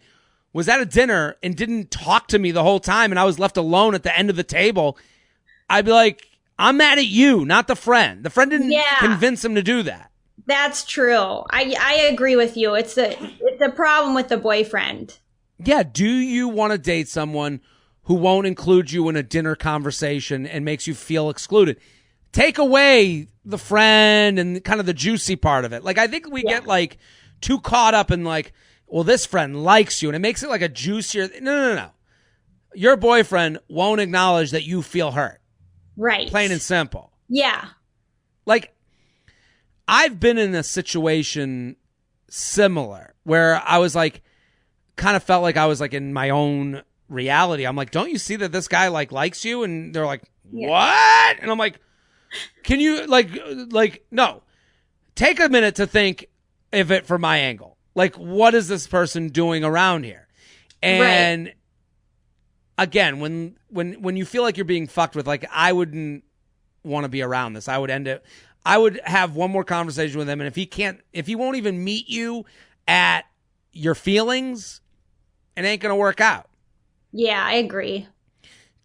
was at a dinner and didn't talk to me the whole time and I was left alone at the end of the table, I'd be like, I'm mad at you, not the friend. The friend didn't convince him to do that. That's true. I agree with you. It's a problem with the boyfriend. Yeah. Do you want to date someone who won't include you in a dinner conversation and makes you feel excluded? Take away the friend and kind of the juicy part of it. Like, I think we get like too caught up in like, well, this friend likes you, and it makes it like a juicier. No. Your boyfriend won't acknowledge that you feel hurt. Right. Plain and simple. Yeah. Like, I've been in a situation similar where I was like, kind of felt like I was like in my own reality. I'm like, don't you see that this guy like likes you? And they're like, what? And I'm like, can you like, no, take a minute to think of it from my angle. Like, what is this person doing around here? And again, when you feel like you're being fucked with, like, I wouldn't want to be around this. I would end it. I would have one more conversation with him. And if he won't even meet you at your feelings, it ain't going to work out. Yeah, I agree.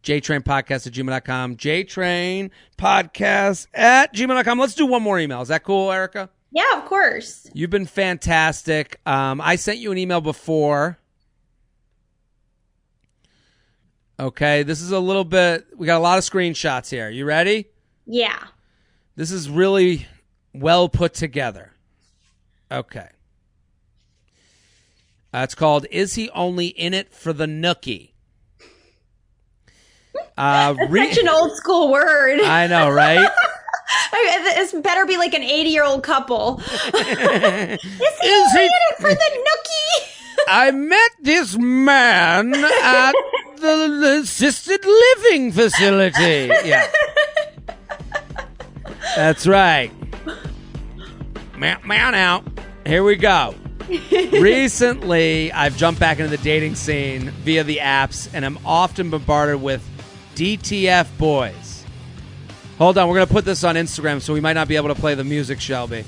JTrainPodcast@gmail.com. JTrainPodcast@gmail.com. Let's do one more email. Is that cool, Erica? Yeah, of course. You've been fantastic. I sent you an email before. Okay, this is a little bit, we got a lot of screenshots here. You ready? Yeah. This is really well put together. Okay. It's called, Is He Only in It for the Nookie? Such an old school word. I know, right? This better be like an 80-year-old couple. Is he only in it for the nookie? I met this man at the assisted living facility. Yeah. That's right. Meow now. Here we go. Recently, I've jumped back into the dating scene via the apps, and I'm often bombarded with DTF boys. Hold on, we're going to put this on Instagram, so we might not be able to play the music, Shelby.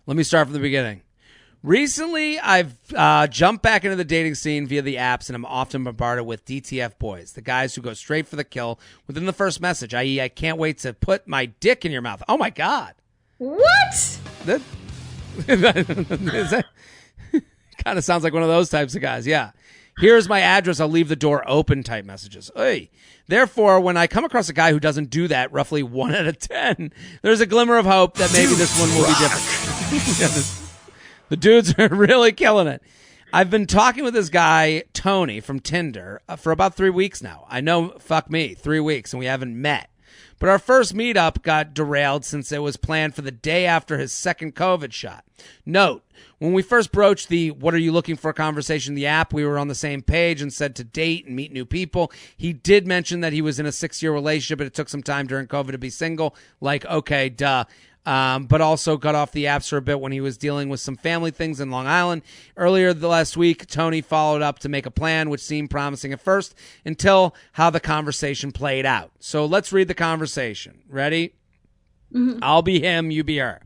Let me start from the beginning. Recently, I've jumped back into the dating scene via the apps, and I'm often bombarded with DTF boys, the guys who go straight for the kill within the first message, i.e., I can't wait to put my dick in your mouth. Oh, my God. What? That kind of sounds like one of those types of guys, yeah. Here's my address, I'll leave the door open type messages. Hey. Therefore, when I come across a guy who doesn't do that, roughly 1 out of 10, there's a glimmer of hope that maybe this one will be different. The dudes are really killing it. I've been talking with this guy, Tony, from Tinder, for about 3 weeks now. I know, fuck me, 3 weeks, and we haven't met. But our first meetup got derailed since it was planned for the day after his second COVID shot. Note, when we first broached the what are you looking for conversation in the app, we were on the same page and said to date and meet new people. He did mention that he was in a 6-year relationship, but it took some time during COVID to be single. Like, okay, duh. but also got off the apps for a bit when he was dealing with some family things in Long Island. Earlier the last week, Tony followed up to make a plan, which seemed promising at first, until how the conversation played out. So let's read the conversation. Ready? Mm-hmm. I'll be him, you be her.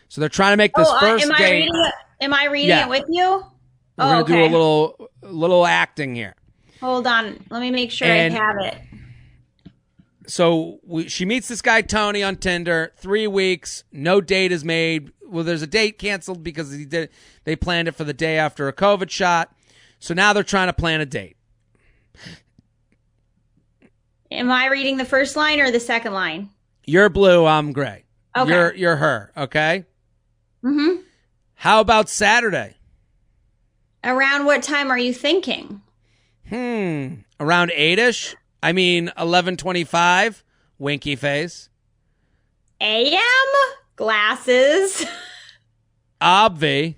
So they're trying to make this first date. Am I reading it with you? We're going to do a little acting here. Hold on. Let me make sure I have it. So she meets this guy, Tony, on Tinder. 3 weeks. No date is made. Well, there's a date canceled because they planned it for the day after a COVID shot. So now they're trying to plan a date. Am I reading the first line or the second line? You're blue. I'm gray. Okay. You're her. Okay? Mm-hmm. How about Saturday? Around what time are you thinking? Around 8-ish? I mean, 11:25, winky face. AM? Glasses. Obvi.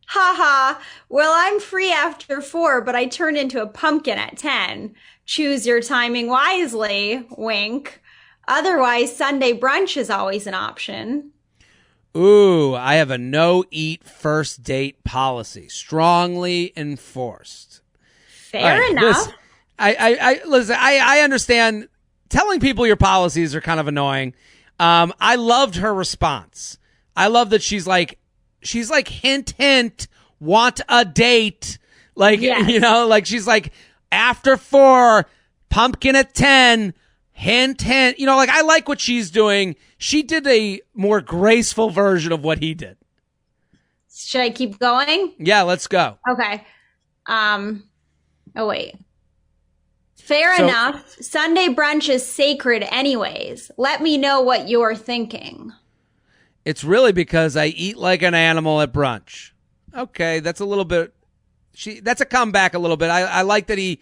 Haha. Well, I'm free after 4, but I turn into a pumpkin at 10. Choose your timing wisely. Wink. Otherwise, Sunday brunch is always an option. Ooh, I have a no-eat first date policy. Strongly enforced. Fair enough. Listen, I understand telling people your policies are kind of annoying. I loved her response. I love that she's like hint, hint, want a date. Like, yes. Like she's like after 4, pumpkin at 10, hint, hint. Like I like what she's doing. She did a more graceful version of what he did. Should I keep going? Yeah, let's go. Okay. Oh, wait. Fair enough. Sunday brunch is sacred anyways. Let me know what you're thinking. It's really because I eat like an animal at brunch. Okay, that's a little bit... That's a comeback a little bit. I like that he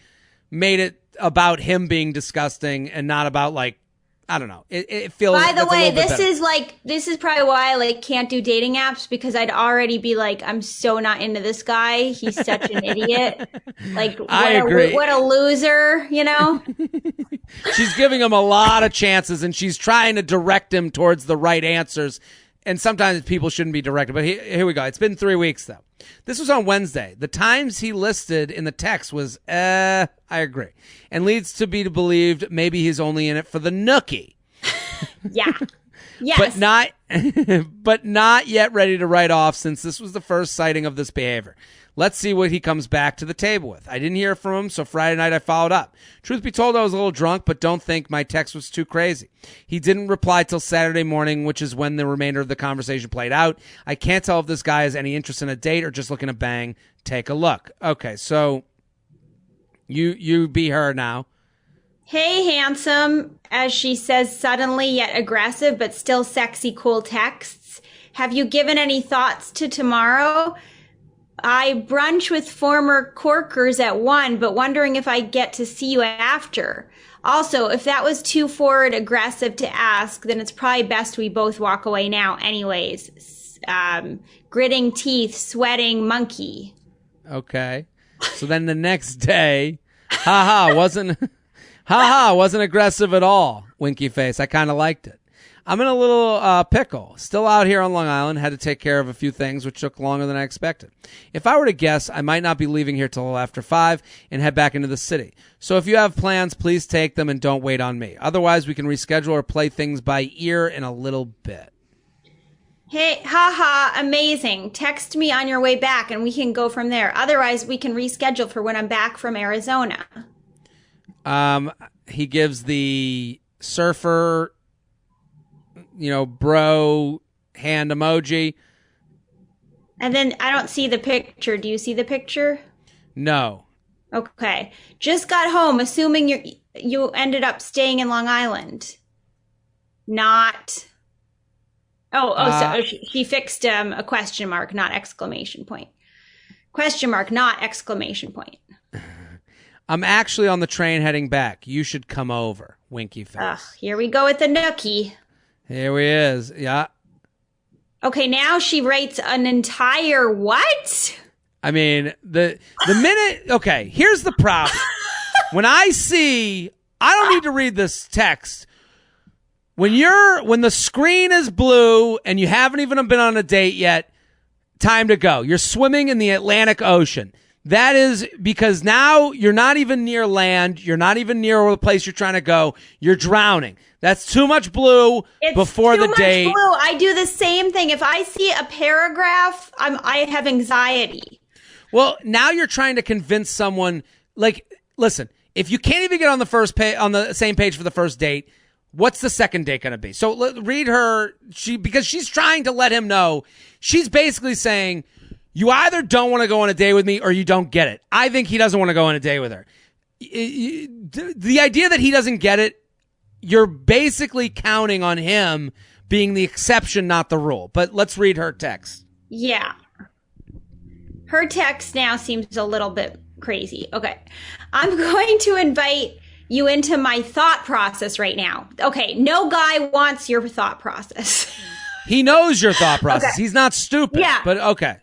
made it about him being disgusting and not about, like, I don't know. It feels... By the way, this is probably why I can't do dating apps, because I'd already be like, I'm so not into this guy. He's such an idiot. I agree. What a loser, She's giving him a lot of chances, and she's trying to direct him towards the right answers. And sometimes people shouldn't be directed. But here we go. It's been 3 weeks, though. This was on Wednesday. The times he listed in the text was, I agree. And leads to be believed maybe he's only in it for the nookie. Yeah. Yes. But not yet ready to write off, since this was the first sighting of this behavior. Let's see what he comes back to the table with. I didn't hear from him, so Friday night I followed up. Truth be told, I was a little drunk, but don't think my text was too crazy. He didn't reply till Saturday morning, which is when the remainder of the conversation played out. I can't tell if this guy has any interest in a date or just looking to bang. Take a look. Okay, so you be her now. Hey, handsome, as she says suddenly yet aggressive, but still sexy, cool texts. Have you given any thoughts to tomorrow? I brunch with former Corkers at 1, but wondering if I get to see you after. Also, if that was too forward aggressive to ask, then it's probably best we both walk away now anyways. Gritting teeth, sweating monkey. Okay. So then the next day, wasn't aggressive at all, winky face. I kind of liked it. I'm in a little pickle. Still out here on Long Island. Had to take care of a few things, which took longer than I expected. If I were to guess, I might not be leaving here till after 5 and head back into the city. So if you have plans, please take them and don't wait on me. Otherwise, we can reschedule or play things by ear in a little bit. Hey, amazing. Text me on your way back and we can go from there. Otherwise, we can reschedule for when I'm back from Arizona. He gives the surfer... bro hand emoji. And then I don't see the picture. Do you see the picture? No. Okay. Just got home, assuming you ended up staying in Long Island. Not. So she fixed a question mark, not exclamation point. Question mark, not exclamation point. I'm actually on the train heading back. You should come over, winky face. Here we go with the nookie. Here he is. Yeah. Okay, now she rates an entire what? I mean, the minute... Okay, here's the problem. When I don't need to read this text. When the screen is blue and you haven't even been on a date yet, time to go. You're swimming in the Atlantic Ocean. That is because now you're not even near land. You're not even near the place you're trying to go. You're drowning. That's too much blue before the date. Blue. I do the same thing. If I see a paragraph, I have anxiety. Well, now you're trying to convince someone, like, listen, if you can't even get on the same page for the first date, what's the second date going to be? So read her, because she's trying to let him know. She's basically saying, you either don't want to go on a date with me or you don't get it. I think he doesn't want to go on a date with her. The idea that he doesn't get it, you're basically counting on him being the exception, not the rule. But let's read her text. Yeah. Her text now seems a little bit crazy. Okay. I'm going to invite you into my thought process right now. Okay. No guy wants your thought process. He knows your thought process. Okay. He's not stupid. Yeah. But okay.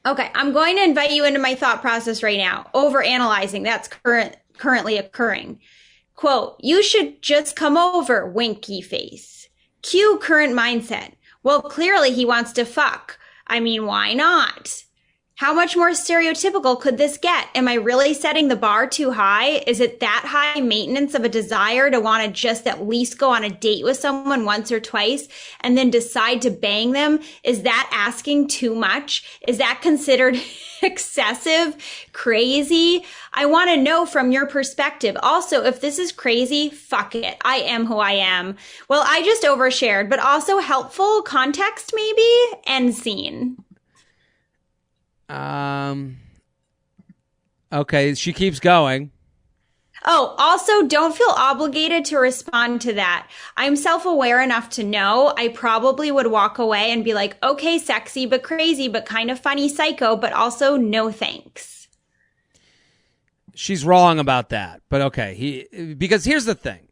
Okay, I'm going to invite you into my thought process right now. Overanalyzing, that's currently occurring. Quote, you should just come over, winky face. Cue current mindset. Well, clearly he wants to fuck. I mean, why not? How much more stereotypical could this get? Am I really setting the bar too high? Is it that high maintenance of a desire to want to just at least go on a date with someone once or twice and then decide to bang them? Is that asking too much? Is that considered excessive? Crazy? I want to know from your perspective. Also, if this is crazy, fuck it. I am who I am. Well, I just overshared, but also helpful context maybe? End scene. Okay, she keeps going. Oh, also don't feel obligated to respond to that. I'm self-aware enough to know I probably would walk away and be like, okay, sexy, but crazy, but kind of funny psycho, but also no thanks. She's wrong about that, but okay. Because here's the thing.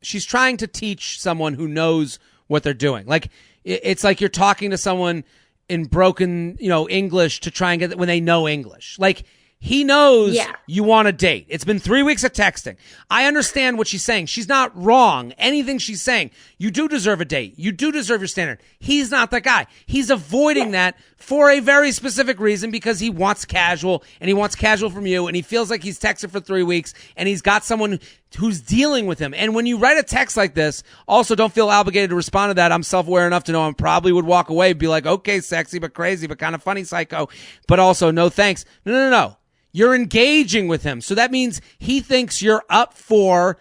She's trying to teach someone who knows what they're doing. Like, it's like you're talking to someone in broken, English to try and get when they know English. Like, he knows you want a date. It's been 3 weeks of texting. I understand what she's saying. She's not wrong. Anything she's saying. You do deserve a date. You do deserve your standard. He's not that guy. He's avoiding that for a very specific reason, because he wants casual, and he wants casual from you, and he feels like he's texted for 3 weeks, and he's got someone who's dealing with him. And when you write a text like this, also don't feel obligated to respond to that. I'm self-aware enough to know I probably would walk away and be like, okay, sexy, but crazy, but kind of funny psycho, but also no thanks. No. You're engaging with him. So that means he thinks you're up for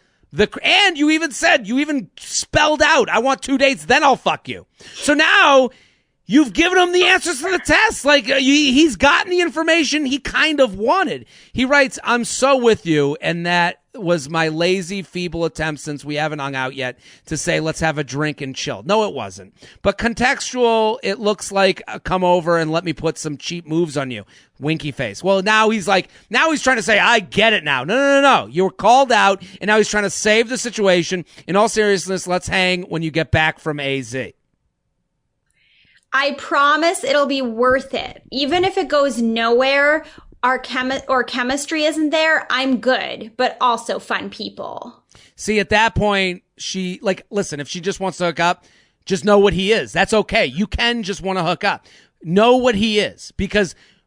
and you even spelled out, I want 2 dates, then I'll fuck you. So now you've given him the answers to the test. Like, he's gotten the information he kind of wanted. He writes, I'm so with you. And that was my lazy, feeble attempt, since we haven't hung out yet, to say, let's have a drink and chill. No, it wasn't. But contextual, it looks like come over and let me put some cheap moves on you. Winky face. Well, now he's trying to say, I get it now. No. You were called out, and now he's trying to save the situation. In all seriousness, let's hang when you get back from AZ. I promise it'll be worth it. Even if it goes nowhere, our chemistry isn't there, I'm good, but also fun people. See, at that point, listen, if she just wants to hook up, just know what he is. That's okay. You can just want to hook up. Know what he is,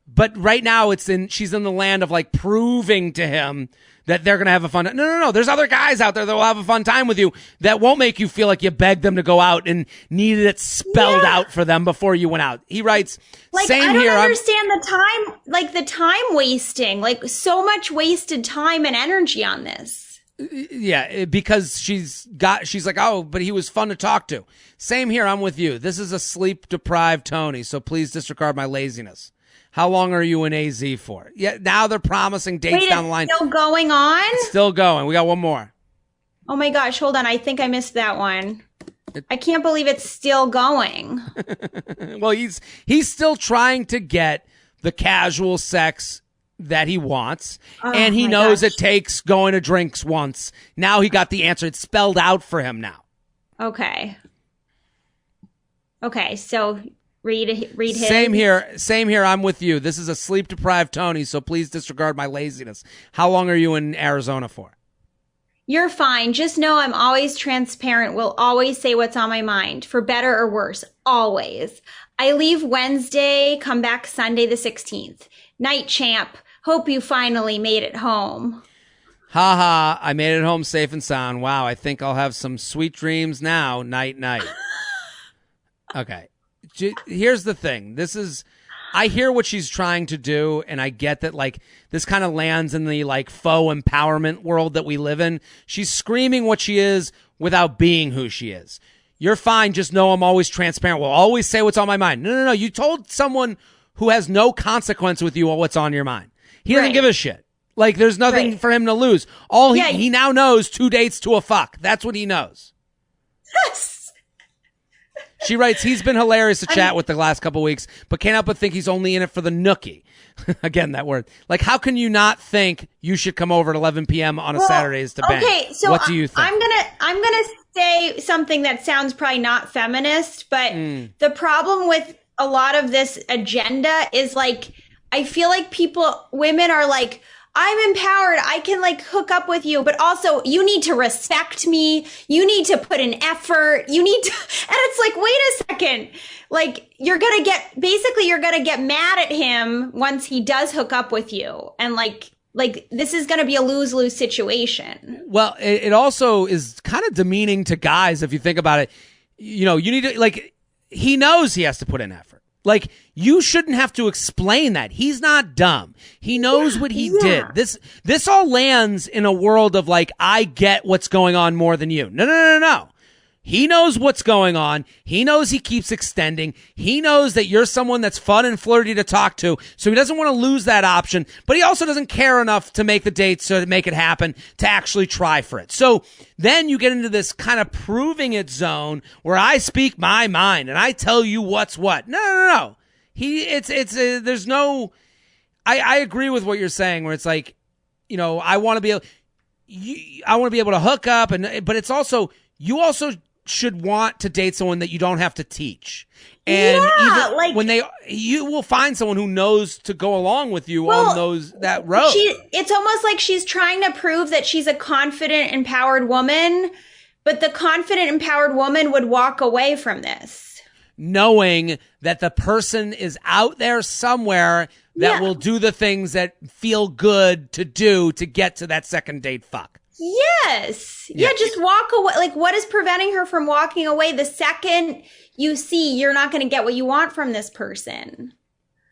but right now she's in the land of like proving to him that they're going to have a fun time. No. There's other guys out there that will have a fun time with you that won't make you feel like you begged them to go out and needed it spelled out for them before you went out. He writes, same I here. don't understand the time wasting, like so much wasted time and energy on this. Yeah, because she's like, oh, but he was fun to talk to. Same here. I'm with you. This is a sleep deprived Tony, so please disregard my laziness. How long are you in AZ for? Yeah, now they're promising dates down the line. Still going on? It's still going. We got one more. Oh my gosh, hold on. I think I missed that one. I can't believe it's still going. Well, he's still trying to get the casual sex that he wants, and he knows it takes going to drinks once. Now he got the answer. It's spelled out for him now. Okay, so read his. Same here. I'm with you. This is a sleep-deprived Tony, so please disregard my laziness. How long are you in Arizona for? You're fine. Just know I'm always transparent. Will always say what's on my mind, for better or worse. Always. I leave Wednesday, come back Sunday the 16th. Night, champ. Hope you finally made it home. Ha, I made it home safe and sound. Wow, I think I'll have some sweet dreams now. Night, night. Okay. Here's the thing. I hear what she's trying to do, and I get that, like, this kind of lands in the, like, faux empowerment world that we live in. She's screaming what she is without being who she is. You're fine. Just know I'm always transparent. Will always say what's on my mind. No. You told someone who has no consequence with you what's on your mind. He doesn't give a shit. Like, there's nothing for him to lose. He now knows 2 dates to a fuck. That's what he knows. Yes. She writes, he's been hilarious to chat with the last couple weeks, but can't help but think he's only in it for the nookie. Again, that word. Like, how can you not think you should come over at 11 p.m. on a Saturdays to bang? Okay, so what do you think? I'm gonna say something that sounds probably not feminist, but the problem with a lot of this agenda is, like, I feel like women are like, I'm empowered. I can, like, hook up with you, but also you need to respect me. You need to put in effort. You need to, and it's like, wait a second. Like, you're going to get mad at him once he does hook up with you. And like this is going to be a lose-lose situation. Well, it also is kind of demeaning to guys if you think about it. You know, you need to, like, he knows he has to put in effort. Like, you shouldn't have to explain that. He's not dumb. He knows what he did. This all lands in a world of, like, I get what's going on more than you. No. He knows what's going on. He knows he keeps extending. He knows that you're someone that's fun and flirty to talk to, so he doesn't want to lose that option, but he also doesn't care enough to make the date so to make it happen, to actually try for it. So then you get into this kind of proving it zone where I speak my mind and I tell you what's what. No. There's no, I agree with what you're saying where it's like, you know, I want to be able to hook up, but it's also, you also should want to date someone that you don't have to teach. And you will find someone who knows to go along with you on that road. It's almost like she's trying to prove that she's a confident, empowered woman, but the confident, empowered woman would walk away from this, knowing that the person is out there somewhere that will do the things that feel good to do to get to that second date fuck. Yes. Yeah, just walk away. Like, what is preventing her from walking away the second you see you're not going to get what you want from this person?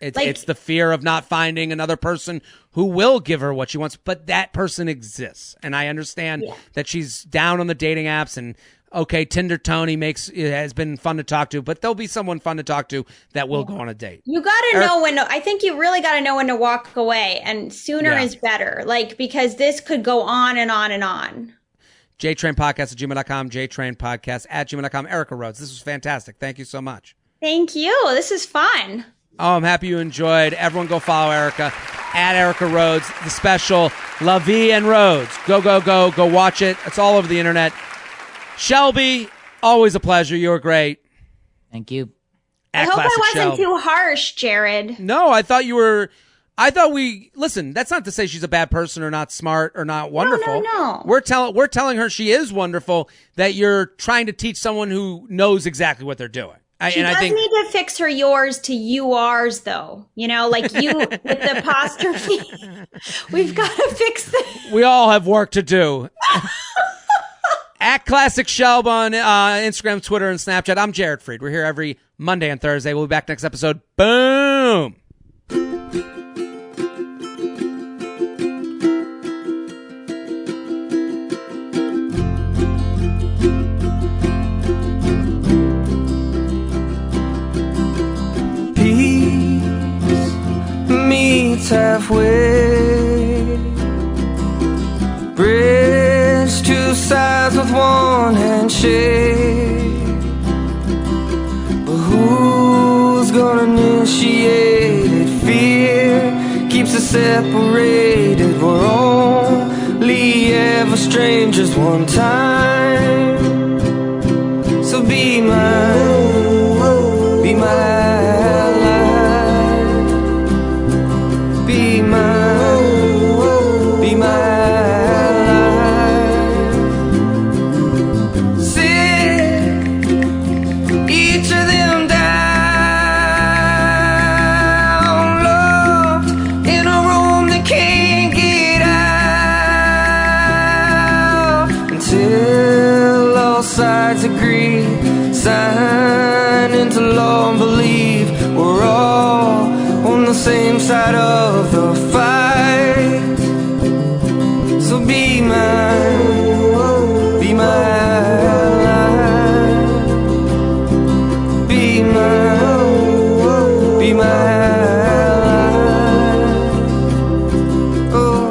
It's the fear of not finding another person who will give her what she wants, but that person exists. And I understand that she's down on the dating apps and, okay, Tinder Tony has been fun to talk to, but there'll be someone fun to talk to that will go on a date. You got to know I think you really got to know when to walk away, and sooner is better. Like, because this could go on and on and on. JTrainPodcast@gmail.com, JTrainPodcast@gmail.com. Erica Rhodes, this was fantastic. Thank you so much. Thank you. This is fun. Oh, I'm happy you enjoyed. Everyone go follow Erica at Erica Rhodes, the special La Vie en Rhodes. Go watch it. It's all over the internet. Shelby, always a pleasure. You were great. Thank you. I hope I wasn't too harsh, Jared. No, listen, that's not to say she's a bad person or not smart or not wonderful. No. We're telling her she is wonderful, that you're trying to teach someone who knows exactly what they're doing. She does need to fix her yours to yours, though. You know, like you with the apostrophe. We've got to fix that. We all have work to do. At Classic Shelb on Instagram, Twitter, and Snapchat. I'm Jared Freid. We're here every Monday and Thursday. We'll be back next episode. Boom! Peace meets halfway. Bridge two sides with one handshake. But who's gonna initiate it? Fear keeps us separated. We're only ever strangers one time. So be mine, be my ally. Be mine, be my ally. sides agree, sign into law and believe we're all on the same side of the fight. So be mine, be my ally, be mine, be my ally. Oh.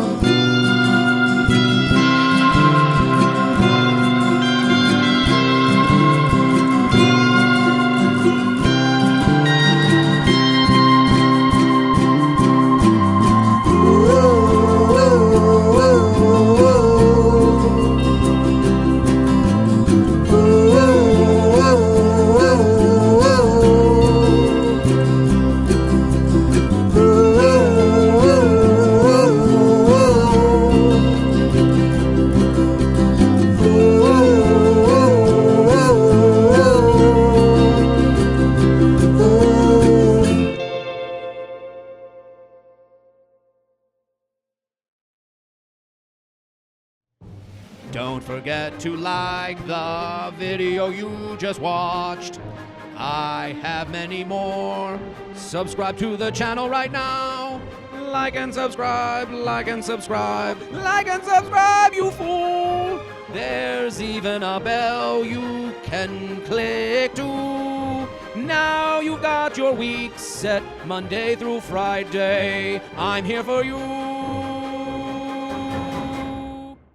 Don't forget to like the video you just watched. I have many more. Subscribe to the channel right now. Like and subscribe, like and subscribe, like and subscribe, you fool! There's even a bell you can click to. Now you've got your week set Monday through Friday. I'm here for you.